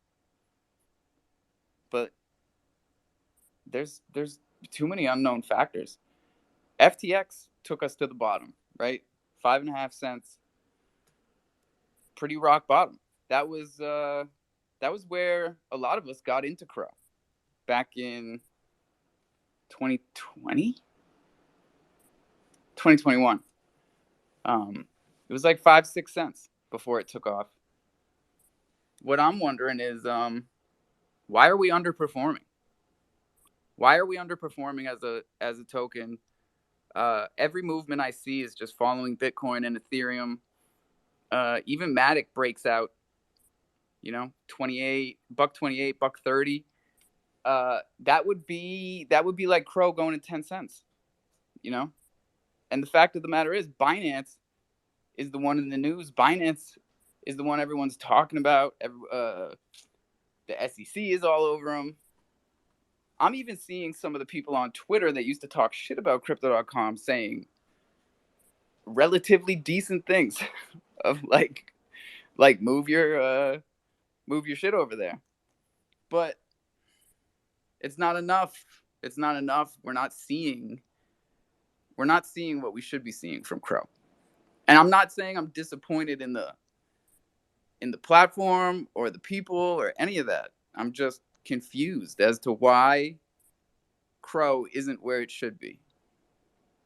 but there's too many unknown factors. FTX took us to the bottom, right? 5.5 cents, pretty rock bottom. That was where a lot of us got into Cro back in 2020, 2021. It was like 5-6 cents before it took off. What I'm wondering is, why are we underperforming? Why are we underperforming as a token? Every movement I see is just following Bitcoin and Ethereum. Even Matic breaks out, 28, buck 28, buck 30. That would be like Cro going to 10 cents, And the fact of the matter is, Binance is the one in the news. Binance is the one everyone's talking about. The SEC is all over them. I'm even seeing some of the people on Twitter that used to talk shit about crypto.com saying relatively decent things of like move your shit over there. But it's not enough. It's not enough. We're not seeing what we should be seeing from Cro. And I'm not saying I'm disappointed in the platform or the people or any of that. I'm just confused as to why Cro isn't where it should be.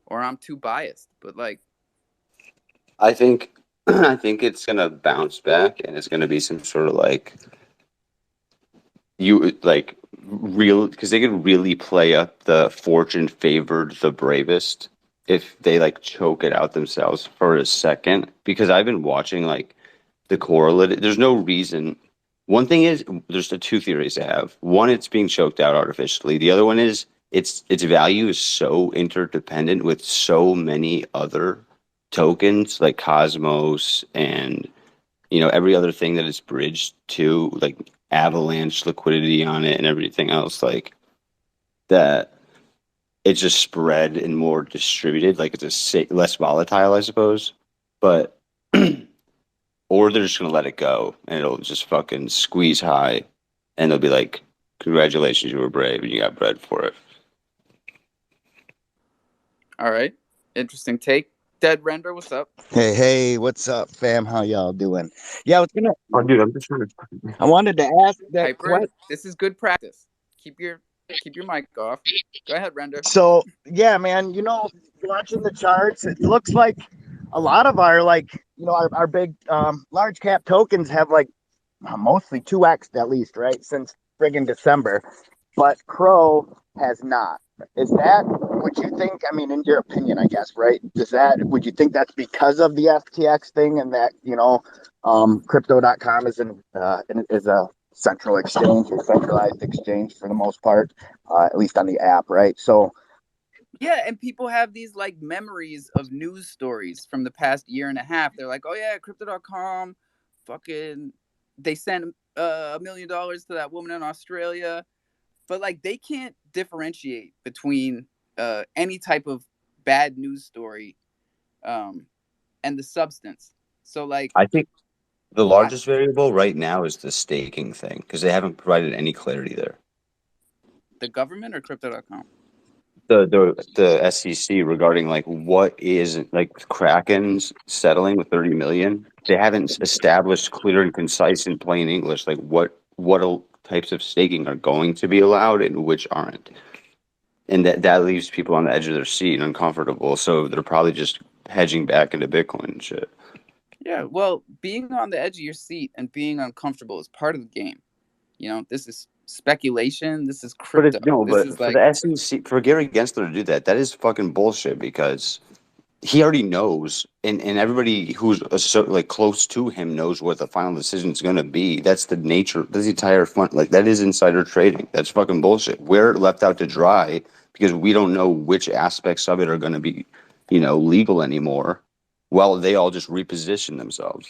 Or I'm too biased, but I think I think it's gonna bounce back, and it's gonna be some sort of like real, because they could really play up the fortune favored the bravest if they like choke it out themselves for a second. Because I've been watching like the correlate. There's no reason. One thing is, there's the two theories I have. One, it's being choked out artificially. The other one is its value is so interdependent with so many other tokens like Cosmos and every other thing that is bridged to, like Avalanche liquidity on it and everything else, like that. It's just spread and more distributed, like it's less volatile, I suppose. But or they're just gonna let it go and it'll just fucking squeeze high, and they'll be like, "Congratulations, you were brave and you got bread for it." all right. Interesting take. Dead Render, what's up? Hey, what's up, fam? How y'all doing? Yeah, Oh, dude, I'm just trying to. I wanted to ask that Hyper, question. this is good practice. Keep your mic off. Go ahead, Render. So, yeah, man, watching the charts, it looks like a lot of our our big large cap tokens have like mostly 2x at least, right? Since friggin' December. But Cro has not. Is that, would you think, I mean, in your opinion, I guess, right? Would you think that's because of the FTX thing and that, crypto.com is a central exchange or centralized exchange for the most part, at least on the app, right? So, Yeah, and people have these like memories of news stories from the past year and a half. They're like, "Oh yeah, crypto.com fucking they sent $1 million to that woman in Australia." But like they can't differentiate between any type of bad news story um and the substance. So like I think the I, largest variable right now is the staking thing because they haven't provided any clarity there. the government or crypto.com? The SEC regarding like what is like Kraken's settling with 30 million. They haven't established clear and concise in plain English like what types of staking are going to be allowed and which aren't. And that leaves people on the edge of their seat and uncomfortable. So they're probably just hedging back into Bitcoin and shit. Yeah, well, being on the edge of your seat and being uncomfortable is part of the game. This is speculation. This is But crypto. no, This but is for like, the SEC, for Gary Gensler to do that, that is fucking bullshit because he already knows, and everybody who's like close to him knows what the final decision is going to be. That's the nature. That's the entire fun. Like that is insider trading. That's fucking bullshit. We're left out to dry because we don't know which aspects of it are going to be, legal anymore. While they all just reposition themselves.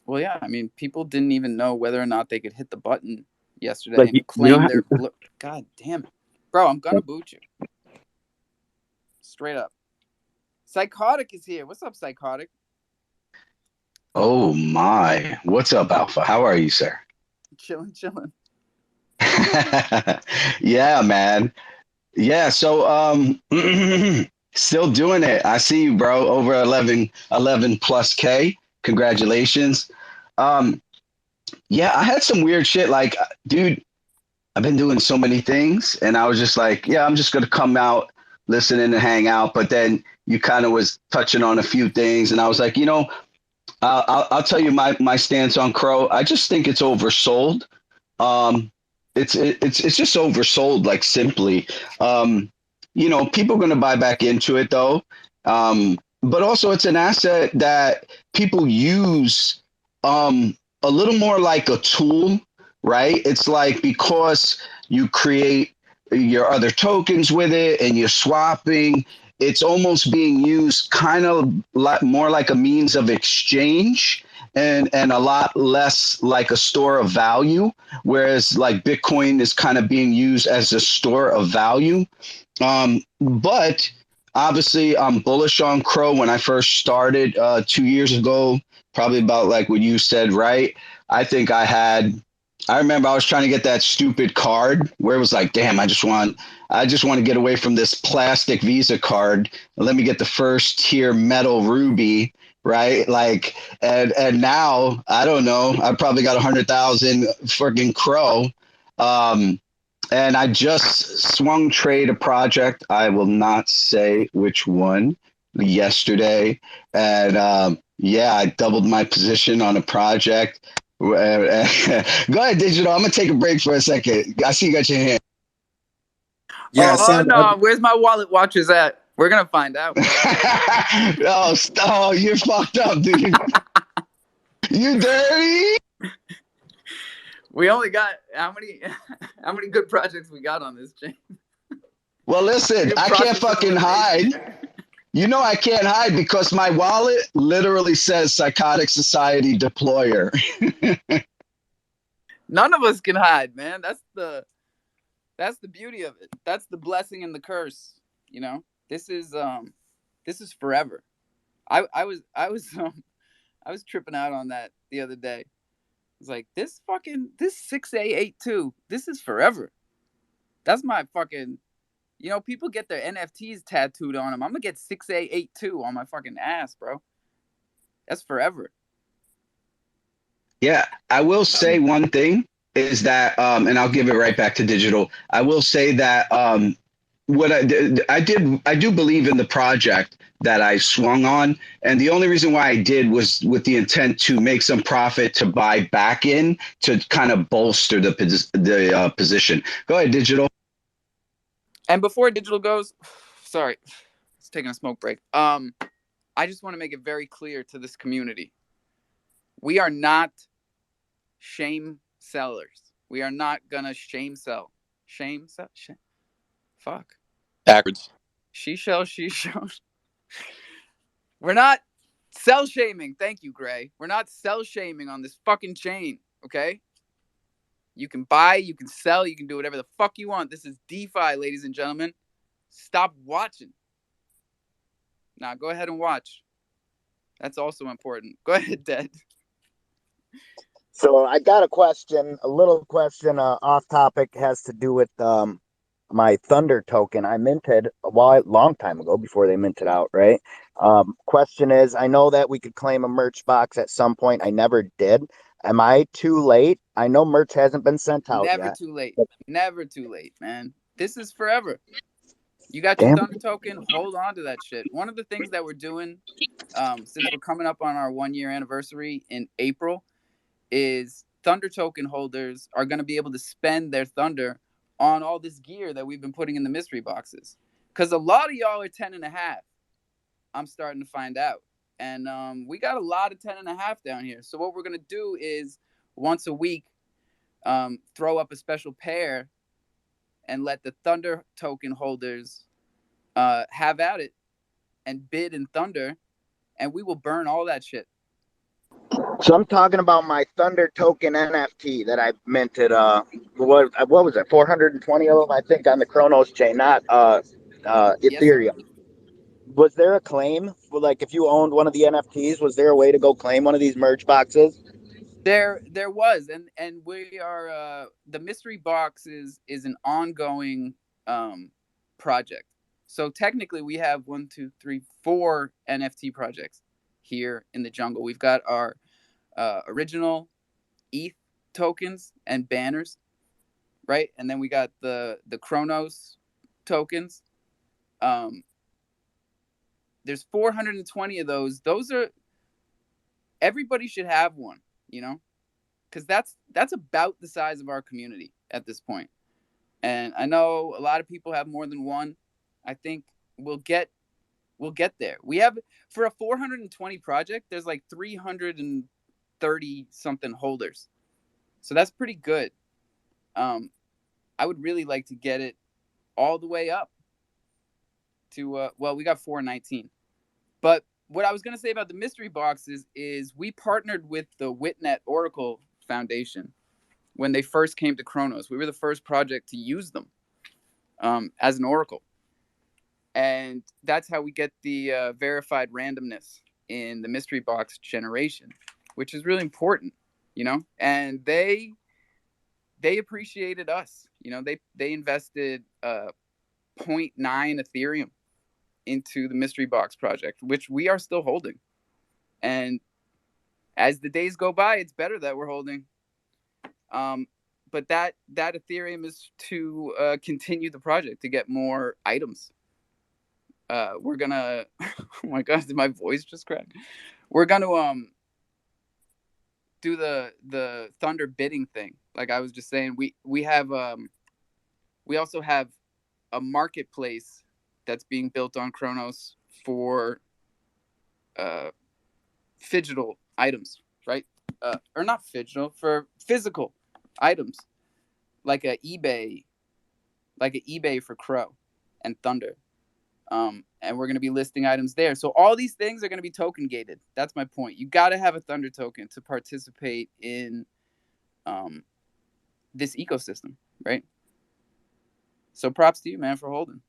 well, yeah. I mean, people didn't even know whether or not they could hit the button yesterday Like and you know, claim their. God damn it, bro! I'm gonna boot you straight up. Psychotic is here. What's up, Psychotic? Oh my. What's up, Alpha? How are you, sir? Chilling, chilling. Yeah, man. Yeah, so still doing it. I see you, bro. Over 11 plus K. Congratulations. Um yeah, I had some weird shit like dude, I've been doing so many things and I was just like, yeah, I'm just going to come out, listen in and hang out, but then you kind of was touching on a few things and I was like, I'll tell you my stance on Crow. I just think it's oversold. Um, it's just oversold, like simply. People are going to buy back into it though. But also, it's an asset that people use a little more like a tool, right? It's like because you create your other tokens with it and you're swapping, it's almost being used kind of like more like a means of exchange and a lot less like a store of value, whereas like Bitcoin is kind of being used as a store of value. But obviously, I'm bullish on Crow. When I first started 2 years ago, probably about like what you said, right? I think I remember I was trying to get that stupid card where it was like, damn, I just want to get away from this plastic Visa card. Let me get the first tier metal ruby, right? Like, and now I don't know. I probably got 100,000 freaking Crow. Um, and I just swung trade a project. I will not say which one yesterday. And yeah, I doubled my position on a project. Go ahead, Digital. I'm going to take a break for a second. I see you got your hand. Yeah, Oh Sam. no, where's my wallet watchers at? We're gonna find out. Oh, you're fucked up, dude. You dirty. We only got how many? How many good projects we got on this chain? Well, listen, New I can't process of fucking elimination. hide. You know I can't hide because my wallet literally says Psychotic Society Deployer. None of us can hide, man. That's the beauty of it. That's the blessing and the curse. This is forever. I was tripping out on that the other day. It's like this 6A82. This is forever. That's my fucking. People get their NFTs tattooed on them. I'm gonna get 6A82 on my fucking ass, bro. That's forever. Yeah, I will say one thing is that, and I'll give it right back to Digital. I will say that what I do believe in the project that I swung on, and the only reason why I did was with the intent to make some profit to buy back in to kind of bolster the position. Go ahead, Digital. And before digital goes, sorry, it's taking a smoke break. I just want to make it very clear to this community. We are not shame sellers. We are not gonna shame sell. Shame sell? Fuck. Backwards. She shall. We're not sell shaming. Thank you, Gray. We're not sell shaming on this fucking chain, okay? You can buy, you can sell, you can do whatever the fuck you want. This is DeFi, ladies and gentlemen. Stop watching. Now, go ahead and watch. That's also important. Go ahead, Dead. So I got a question, a little question off topic, has to do with my Thunder token. I minted a long time ago before they minted out, right? Question is, I know that we could claim a merch box at some point. I never did. Am I too late? I know merch hasn't been sent out Never yet. too late. Never too late, man. This is forever. You got your Damn. Thunder token. Hold on to that shit. One of the things that we're doing, since we're coming up on our 1-year anniversary in April, is Thunder token holders are going to be able to spend their Thunder on all this gear that we've been putting in the mystery boxes. Because a lot of y'all are 10 and a half. I'm starting to find out. And we got a lot of 10 and a half down here. So what we're going to do is once a week, throw up a special pair and let the Thunder token holders have at it and bid in Thunder, and we will burn all that shit. So I'm talking about my Thunder token NFT that I minted. What was it? 420 of them, I think, on the Kronos chain, not Yes, sir. Ethereum. Was there a claim for, like, if you owned one of the NFTs? Was there a way to go claim one of these merge boxes? There was, and we are the mystery box is an ongoing project. So technically, we have 1, 2, 3, 4 NFT projects here in the jungle. We've got our original ETH tokens and banners, right? And then we got the Kronos tokens. There's 420 of those. Those are everybody should have one, you know, because that's about the size of our community at this point. And I know a lot of people have more than one. I think we'll get there. We have, for a 420 project, there's like 330 something holders, so that's pretty good. I would really like to get it all the way up to well, we got 419. But what I was going to say about the mystery boxes is we partnered with the Witnet Oracle Foundation when they first came to Kronos. We were the first project to use them as an oracle. And that's how we get the verified randomness in the mystery box generation, which is really important, you know? And they appreciated us. You know, they invested 0.9 Ethereum into the mystery box project, which we are still holding. And as the days go by, it's better that we're holding. But that Ethereum is to continue the project to get more items. We're gonna oh my god, did my voice just crack? We're gonna do the Thunder bidding thing. Like I was just saying, we have we also have a marketplace that's being built on Kronos for phygital items, right? Or not phygital, for physical items, like a eBay for Cro and Thunder. And we're going to be listing items there. So all these things are going to be token gated. That's my point. You got to have a Thunder token to participate in this ecosystem, right? So props to you, man, for holding.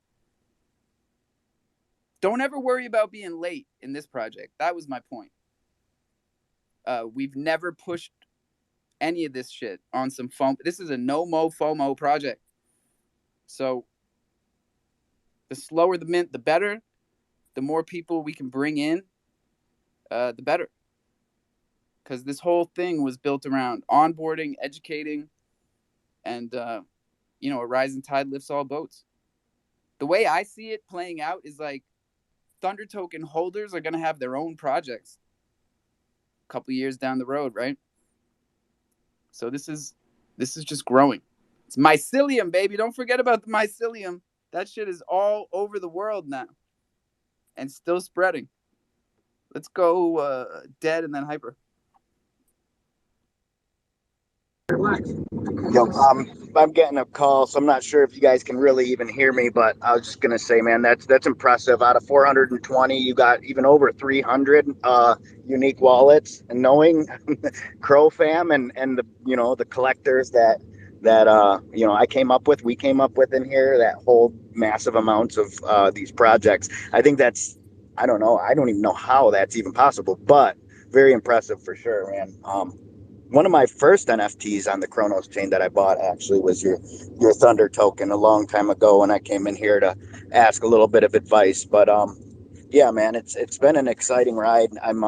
Don't ever worry about being late in this project. That was my point. We've never pushed any of this shit on some FOMO. This is a no-mo FOMO project. So the slower the mint, the better. The more people we can bring in, the better. Because this whole thing was built around onboarding, educating, and, you know, a rising tide lifts all boats. The way I see it playing out is like Thunder token holders are going to have their own projects a couple years down the road, right? So this is just growing. It's mycelium, baby. Don't forget about the mycelium. That shit is all over the world now and still spreading. Let's go dead and then hyper. Yo, I'm getting a call, so I'm not sure if you guys can really even hear me. But I was just gonna say, man, that's impressive. Out of 420, you got even over 300 unique wallets. And knowing crofam and the the collectors that we came up with in here that hold massive amounts of these projects. I think that's I don't know. I don't even know how that's even possible, but very impressive for sure, man. One of my first NFTs on the Chronos chain that I bought actually was your Thunder token a long time ago when I came in here to ask a little bit of advice. But yeah, man, it's been an exciting ride. I'm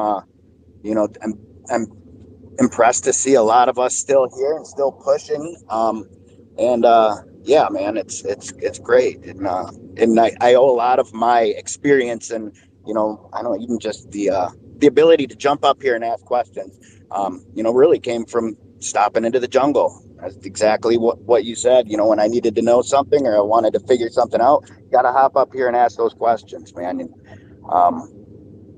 impressed to see a lot of us still here and still pushing. And yeah, man, it's great. And I owe a lot of my experience and I don't know, even just the ability to jump up here and ask questions. Really came from stopping into the jungle. That's exactly what you said. When I needed to know something or I wanted to figure something out, got to hop up here and ask those questions, man. And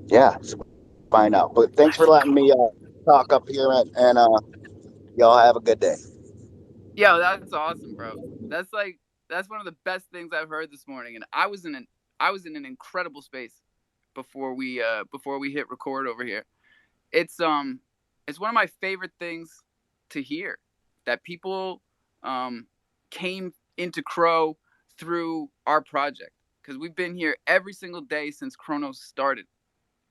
yeah, so find out. But thanks for letting me talk up here, and y'all have a good day. Yo, that's awesome, bro. That's one of the best things I've heard this morning. And I was in an incredible space before we hit record over here. It's one of my favorite things to hear that people came into Crow through our project, because we've been here every single day since Chronos started,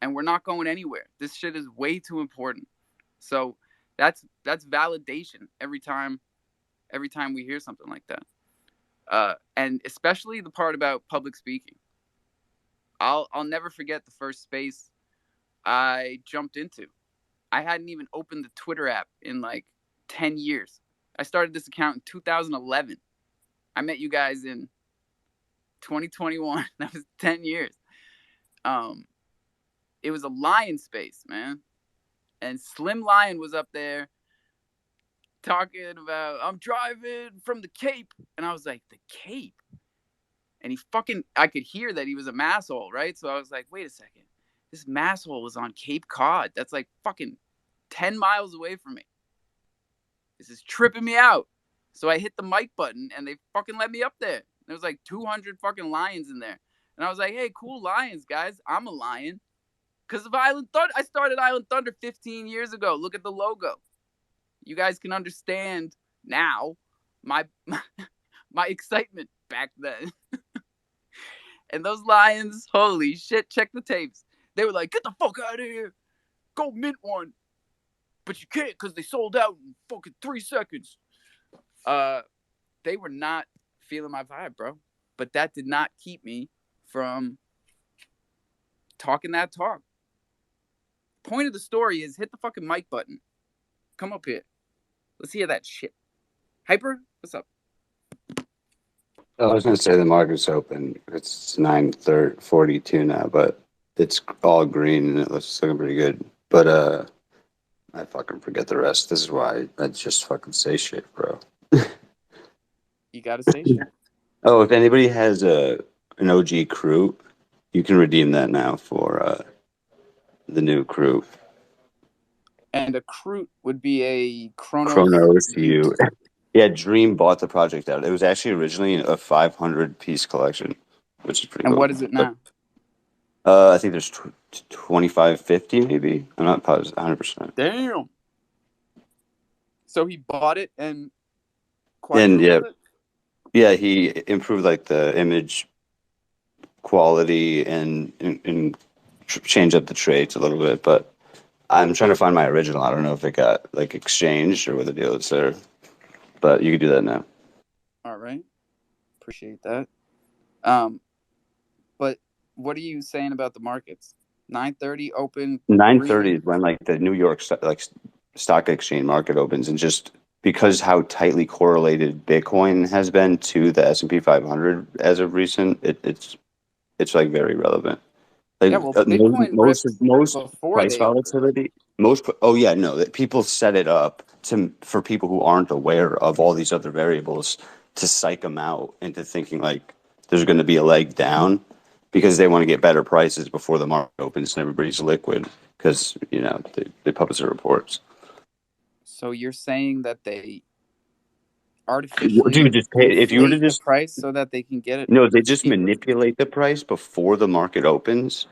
and we're not going anywhere. This shit is way too important. So that's validation every time we hear something like that. And especially the part about public speaking. I'll never forget the first space I jumped into. I hadn't even opened the Twitter app in like 10 years. I started this account in 2011. I met you guys in 2021. That was 10 years. It was a Lion space, man. And Slim Lion was up there talking about, I'm driving from the Cape. And I was like, the Cape? And I could hear that he was a masshole, right? So I was like, wait a second. This masshole was on Cape Cod. That's like fucking 10 miles away from me. This is tripping me out. So I hit the mic button and they fucking let me up there. There was like 200 fucking lions in there. And I was like, hey, cool lions, guys. I'm a lion. Because of Island Thunder. I started Island Thunder 15 years ago. Look at the logo. You guys can understand now my excitement back then. And those lions, holy shit, check the tapes. They were like, get the fuck out of here. Go mint one. But you can't because they sold out in fucking 3 seconds. They were not feeling my vibe, bro. But that did not keep me from talking that talk. Point of the story is hit the fucking mic button. Come up here. Let's hear that shit. Hyper, what's up? I was going to say the market's open. It's 9:42 now, but it's all green and it looks looking pretty good. But I fucking forget the rest. This is why I just fucking say shit, bro. You gotta say shit. Oh, if anybody has an OG crew, you can redeem that now for the new crew. And a Kroot would be a Chronos you. Yeah, Dream bought the project out. It was actually originally a 500-piece collection, which is pretty And cool. what is it now? I think there's 25, 50 maybe. I'm not positive 100%. Damn. So he bought it and quadrupled it? Yeah, he improved like the image quality and changed up the traits a little bit. But I'm trying to find my original. I don't know if it got like exchanged or what the deal is there. But you can do that now. All right. Appreciate that. But what are you saying about the markets? 9:30 open. 9:30 is when like the New York stock exchange market opens, and just because how tightly correlated Bitcoin has been to the S&P 500 as of recent, it's like very relevant. Like yeah, well, Bitcoin most before price they opened. volatility, that people set it up for people who aren't aware of all these other variables to psych them out into thinking like there's going to be a leg down because they want to get better prices before the market opens and everybody's liquid because, they publish the reports. So you're saying that they artificially Dude, just pay, if you were to inflate the just, price so that they can get it no, they just cheaper? manipulate the price before the market opens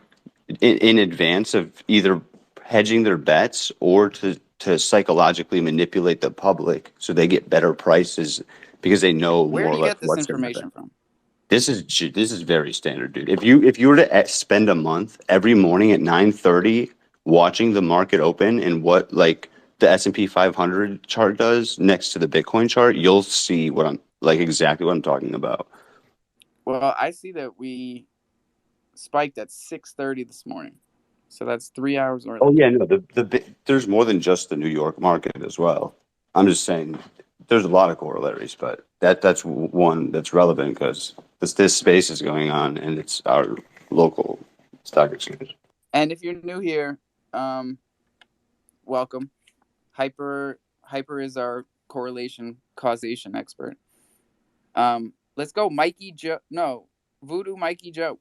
in advance of either hedging their bets or to psychologically manipulate the public so they get better prices because they know Where more do or you less get this what's going to happen. information from? This is very standard, dude. If you were to spend a month every morning at 9:30 watching the market open and what like the S&P 500 chart does next to the Bitcoin chart, you'll see what I'm like exactly what I'm talking about. Well, I see that we spiked at 6:30 this morning, so that's 3 hours Oh early. yeah, no, there's more than just the New York market as well. I'm just saying there's a lot of corollaries, but that's one that's relevant because this space is going on and it's our local stock exchange. And if you're new here, welcome. Hyper is our correlation causation expert. Let's go, Mikey Joe. No, Voodoo Mikey Joe.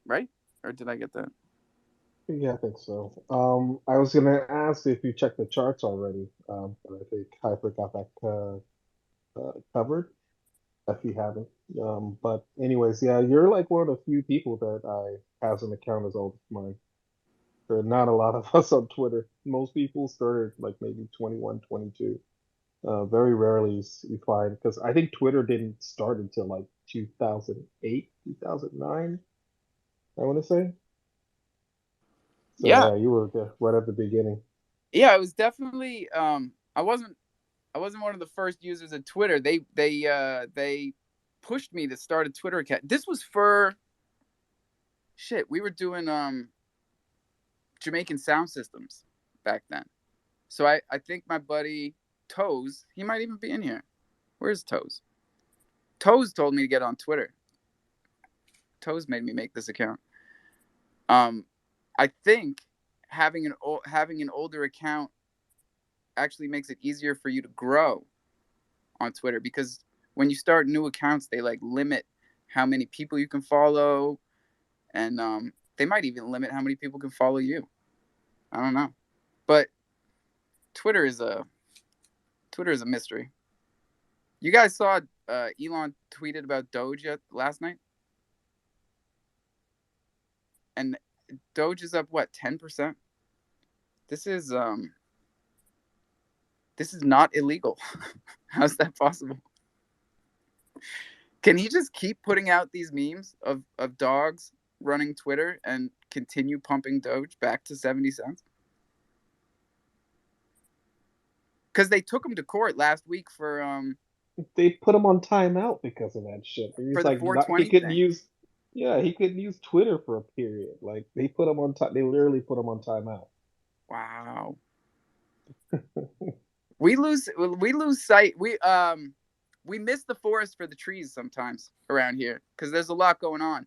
Right? Or did I get that? Yeah, I think so. I was gonna ask if you checked the charts already, but I think Hyper got that covered if you haven't. But anyways, yeah, you're like one of the few people that I has an account as old as mine. There are not a lot of us on Twitter. Most people started like maybe 21, 22. Very rarely you find because I think Twitter didn't start until like 2008, 2009, I want to say. So Yeah. yeah, you were there right at the beginning. Yeah, it was definitely I wasn't one of the first users of Twitter. They pushed me to start a Twitter account. This was for shit. We were doing Jamaican sound systems back then. So I think my buddy Toes, he might even be in here. Where's Toes? Toes told me to get on Twitter. Toes made me make this account. I think having an older account actually makes it easier for you to grow on Twitter because when you start new accounts, they like limit how many people you can follow, and they might even limit how many people can follow you. I don't know, but Twitter is a mystery. You guys saw Elon tweeted about Doge last night, and Doge is up what 10%. This is not illegal. How's that possible? Can he just keep putting out these memes of dogs running Twitter and continue pumping Doge back to 70 cents? Because they took him to court last week for They put him on timeout because of that shit. He's the like not, he 420 couldn't thing. use yeah, he couldn't use Twitter for a period. Like they put him on time. They literally put him on timeout. Wow. we lose sight. We miss the forest for the trees sometimes around here because there's a lot going on.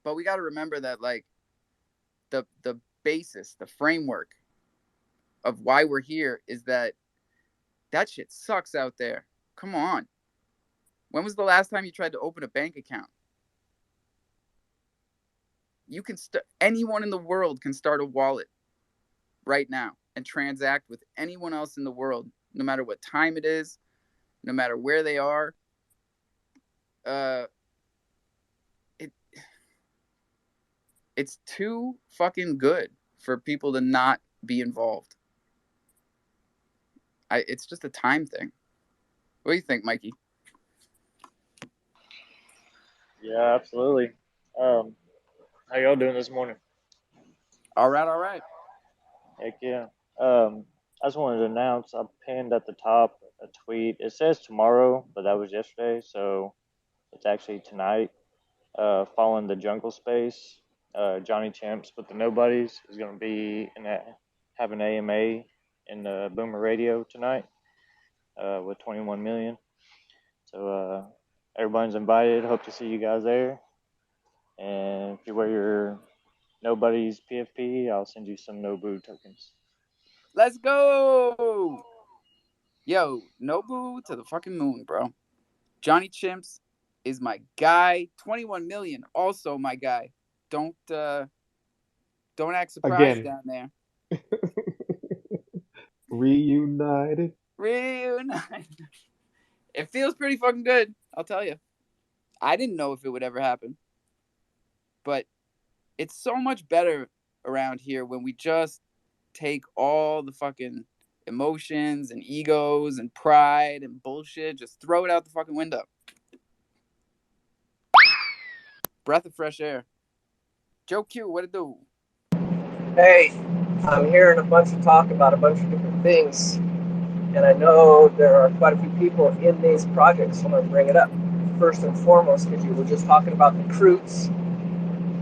But we got to remember that like the basis, the framework of why we're here is that shit sucks out there. Come on. When was the last time you tried to open a bank account? You can anyone in the world can start a wallet right now and transact with anyone else in the world, no matter what time it is, no matter where they are. It's too fucking good for people to not be involved. It's just a time thing. What do you think, Mikey? Yeah, absolutely. How y'all doing this morning? All right, all right. Heck yeah. I just wanted to announce I pinned at the top a tweet. It says tomorrow, but that was yesterday, so it's actually tonight. Following the jungle space, Johnny Champs with the Nobodies is going to be have an AMA in the Boomer Radio tonight with 21 million. So everyone's invited. Hope to see you guys there. And if you wear your Nobody's PFP, I'll send you some Nobu tokens. Let's go. Yo, Nobu to the fucking moon, bro. Johnny Chimps is my guy. 21 million, also my guy. Don't act surprised Again, down there. reunited. Reunited. It feels pretty fucking good, I'll tell you. I didn't know if it would ever happen, but it's so much better around here when we just take all the fucking emotions and egos and pride and bullshit, just throw it out the fucking window. Breath of fresh air. Joe Q, what it do? Hey, I'm hearing a bunch of talk about a bunch of different things, and I know there are quite a few people in these projects, so I'm going to bring it up. First and foremost, because you were just talking about the Croots,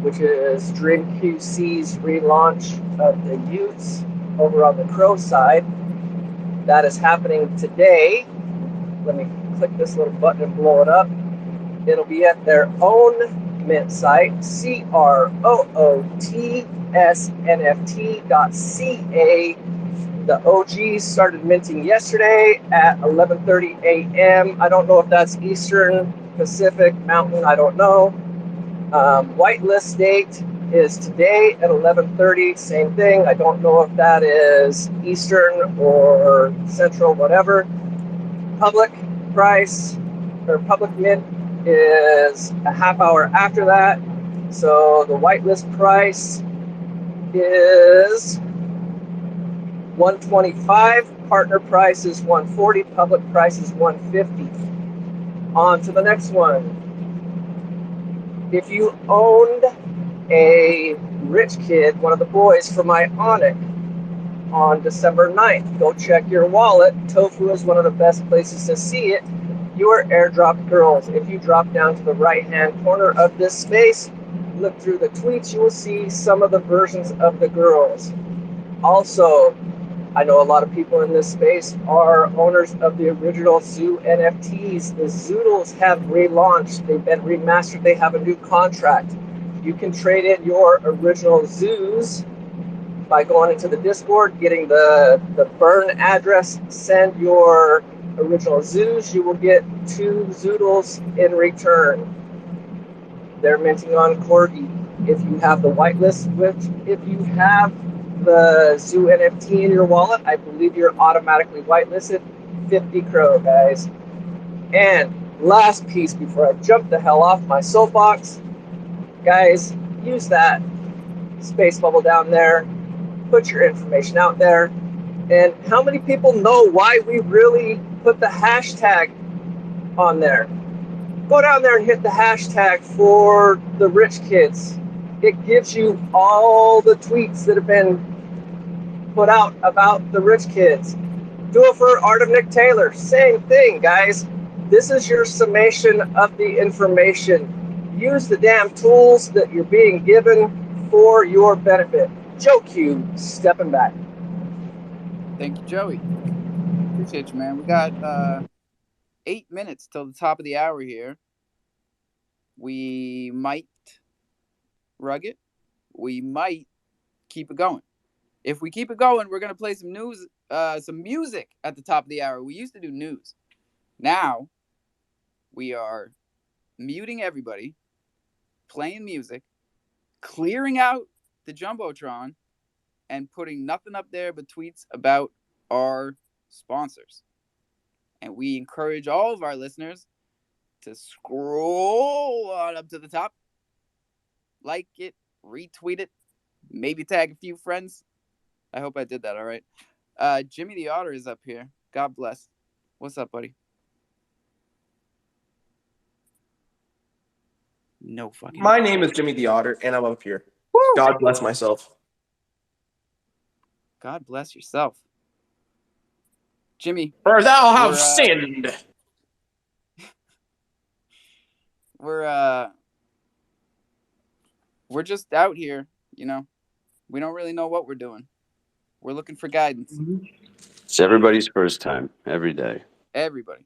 which is Dream QC's relaunch of the Utes over on the Crow side. That is happening today. Let me click this little button and blow it up. It'll be at their own mint site, crootsnft.ca. The OGs started minting yesterday at 11:30 a.m. I don't know if that's Eastern, Pacific, Mountain, I don't know. Whitelist date is today at 11:30, same thing. I don't know if that is Eastern or Central, whatever. Public price or public mint is a half hour after that. So the whitelist price is 125, partner price is 140, public price is 150. On to the next one. If you owned a rich kid, one of the boys from Ionic, on December 9th, go check your wallet. Tofu is one of the best places to see it. Your airdrop girls. If you drop down to the right-hand corner of this space, look through the tweets, you will see some of the versions of the girls. Also, I know a lot of people in this space are owners of the original Zoo NFTs. The Zoodles have relaunched. They've been remastered. They have a new contract. You can trade in your original zoos by going into the Discord, getting the burn address, send your original zoos. You will get 2 Zoodles in return. They're minting on Corgi. If you have the whitelist, if you have the Zoo NFT in your wallet, I believe you're automatically whitelisted. 50 Crow, guys. And last piece before I jump the hell off my soapbox, guys, use that space bubble down there. Put your information out there. And how many people know why we really put the hashtag on there? Go down there and hit the hashtag for the rich kids. It gives you all the tweets that have been put out about the rich kids. Do it for Art of Nick Taylor. Same thing, guys. This is your summation of the information. Use the damn tools that you're being given for your benefit. Joe Q, stepping back. Thank you, Joey. Appreciate you, man. We got 8 minutes till the top of the hour here. We might rug it. We might keep it going. If we keep it going, we're gonna play some music at the top of the hour. We used to do news. Now we are muting everybody, playing music, clearing out the Jumbotron, and putting nothing up there but tweets about our sponsors. And we encourage all of our listeners to scroll on up to the top, like it, retweet it, maybe tag a few friends. I hope I did that all right. Jimmy the Otter is up here. God bless. What's up, buddy? No fucking. My name is Jimmy the Otter, and I'm up here. Woo! God bless myself. God bless yourself. Jimmy. For thou have sinned. We're just out here, you know. We don't really know what we're doing. We're looking for guidance. It's everybody's first time, every day. Everybody.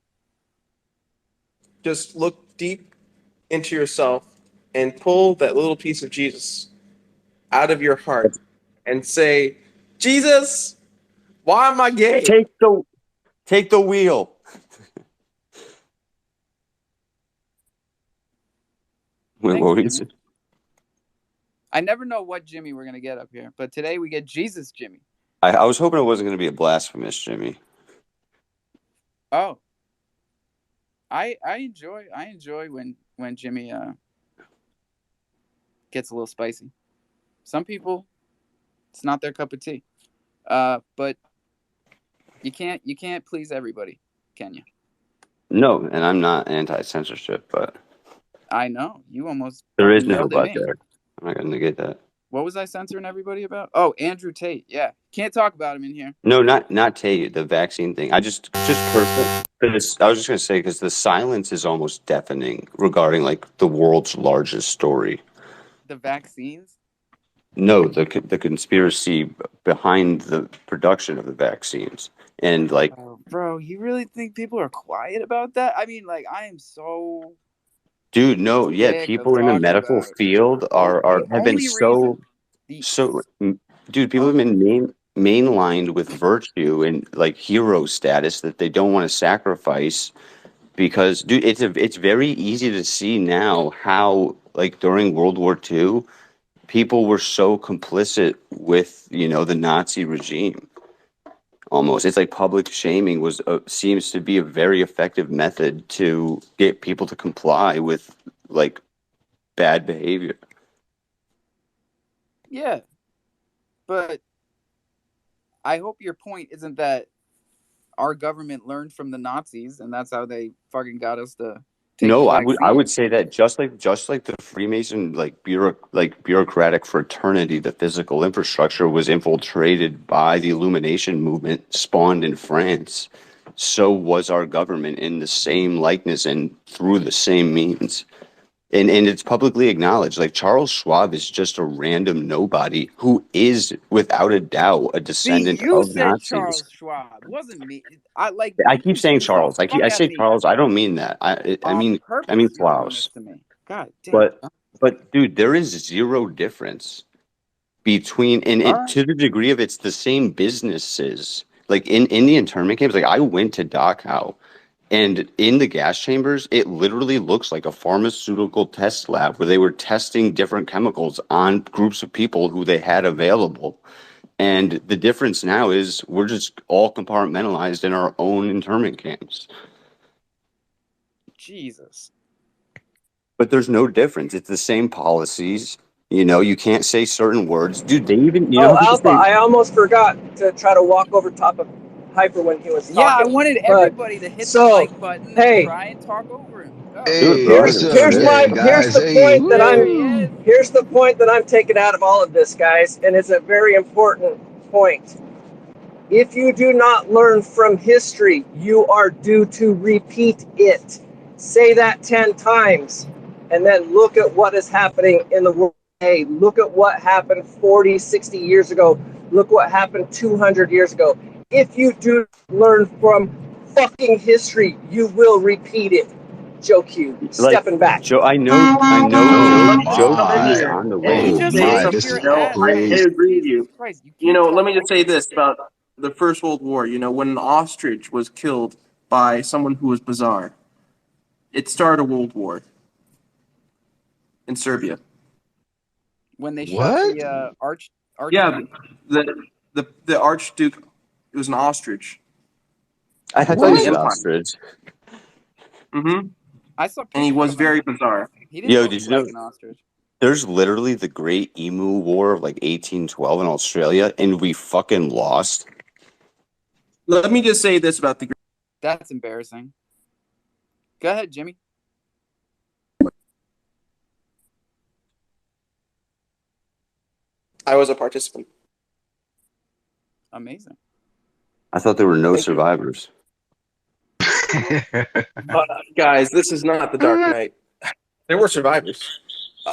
Just look deep into yourself and pull that little piece of Jesus out of your heart and say, Jesus, why am I gay? Take the wheel. Wait, Thanks, what were you Jimmy. saying? I never know what Jimmy we're gonna get up here, but today we get Jesus Jimmy. I was hoping it wasn't going to be a blasphemous Jimmy. Oh, I enjoy when Jimmy gets a little spicy. Some people, it's not their cup of tea. But you can't please everybody, can you? No, and I'm not anti-censorship, but I know you almost there is fucking no yelled at but me. there. I'm not going to negate that. What was I censoring everybody about? Oh, Andrew Tate. Yeah, can't talk about him in here. No, not Tate, the vaccine thing. I just personally, because I was just going to say because the silence is almost deafening regarding like the world's largest story. The vaccines. No, the conspiracy behind the production of the vaccines, and like, Oh, bro, you really think people are quiet about that? I mean, like, I am so dude, no, yeah, sick of people in the talking medical about. field Oh, are the have been only reason the so, dude, people have only been mainlined with virtue and like hero status that they don't want to sacrifice because, dude, it's very easy to see now how like during World War II, people were so complicit with the Nazi regime. Almost, it's like public shaming seems to be a very effective method to get people to comply with like bad behavior. yeah, but I hope your point isn't that our government learned from the Nazis and that's how they fucking got us to take the No, I would vaccine. say that just like the Freemason bureaucratic fraternity, the physical infrastructure was infiltrated by the Illumination movement spawned in France. So was our government in the same likeness and through the same means. And it's publicly acknowledged. Like Charles Schwab is just a random nobody who is without a doubt a See, descendant you of said Nazis. Charles Schwab. It wasn't me. I like I you keep saying confuse the Charles. I fuck out of say me. Charles. I don't mean that. I On mean purpose, you're doing this Klaus. to me. God damn. But dude, there is zero difference between All and right. to the degree of it's the same businesses. Like in the internment camps, like I went to Dachau and in the gas chambers, it literally looks like a pharmaceutical test lab where they were testing different chemicals on groups of people who they had available. And the difference now is we're just all compartmentalized in our own internment camps. Jesus. But there's no difference. It's the same policies. You can't say certain words. Dude, they even, Oh, how people Alpha, say, I almost forgot to try to walk over top of Hyper when he was Yeah, I talking. wanted But everybody to hit the so, like button and hey, try and talk over him. Go. do it, Hey, bro. I what's give a up? shit. Hey, here's guys. the Hey, point that There he woo! is. here's the point that I'm taking out of all of this, guys, and it's a very important point. If you do not learn from history, you are due to repeat it. Say that 10 times, and then look at what is happening in the world today. Look at what happened 40, 60 years ago. Look what happened 200 years ago. If you do learn from fucking history, you will repeat it. Joe Q, Like, stepping back. Joe, I know So Joe, let Oh me just Joe come in Q's my. here on the Did you and way. Oh just say my. say This something. is pure ass? I crazy. agree with Jesus you. Christ, you can't Let talk me just over say me. this about the First World War. When an ostrich was killed by someone who was bizarre, it started a world war in Serbia. When they shot What? the Yeah, archduke. the Archduke, it was an ostrich I thought in you the What? said Empire. ostrich. Mm-hmm. I saw And he pictures was of him. very bizarre. He didn't Yo, look did you like know an ostrich. there's literally the Great Emu War of like 1812 in Australia, and we fucking lost? Let me just say this about the. That's embarrassing. Go ahead, Jimmy. I was a participant. Amazing. I thought there were no Thank you. survivors. Guys, this is not the Dark Knight. There were survivors.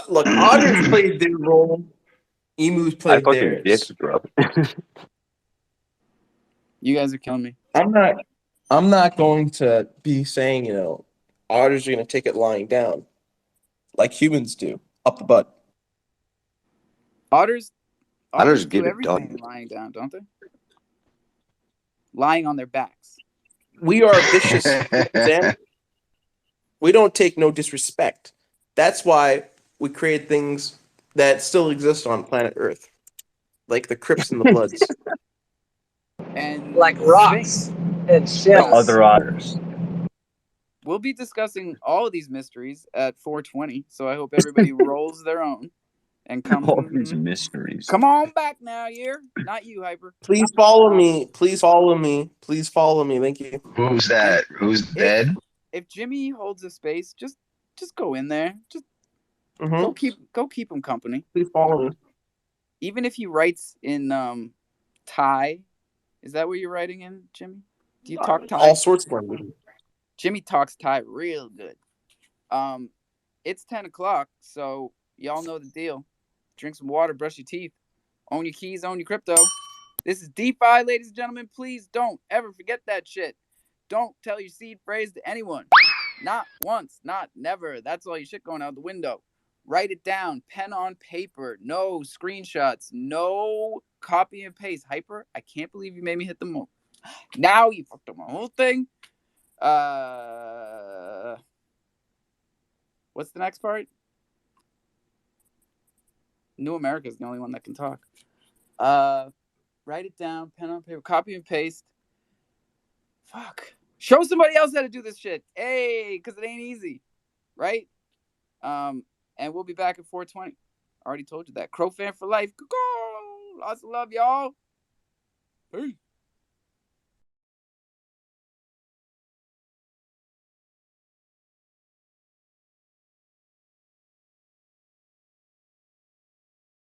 Look, otters played their role. Emus I played fucking theirs. dipped, bro. You guys are killing me. I'm not. I'm not going to be saying otters are going to take it lying down like humans do up the butt. Otters I otters just do get it everything done. lying down, don't they? Lying on their backs. We are vicious animals. We don't take no disrespect. That's why we create things that still exist on planet Earth, like the Crips and the Bloods. And Like the rocks Sphinx. and ships. Other otters. We'll be discussing all of these mysteries at 420, so I hope everybody rolls their own and All these come mysteries. on back now, year. Not you, Hyper. Please follow me. Please follow me. Please follow me. Thank you. Who's And that? Who's if dead? Jimmy holds a space, just go in there. Just Mm-hmm. go keep him company. Please follow me. Even if he writes in Thai, is that what you're writing in, Jimmy? Do you talk Thai? All sorts of language. Jimmy talks Thai real good. It's 10 o'clock, so y'all know the deal. Drink some water, brush your teeth, own your keys, own your crypto. This is DeFi, ladies and gentlemen. Please don't ever forget that shit. Don't tell your seed phrase to anyone. Not once, not never. That's all your shit going out the window. Write it down, pen on paper. No screenshots, no copy and paste. Hyper, I can't believe you made me hit the moon. Now you fucked up my whole thing. What's the next part? New America's the only one that can talk. Write it down, pen on paper, copy and paste. Fuck. Show somebody else how to do this shit. Hey, because it ain't easy. Right? And we'll be back at 420. Already told you that. Crofam for life. Lots of love, y'all. Peace.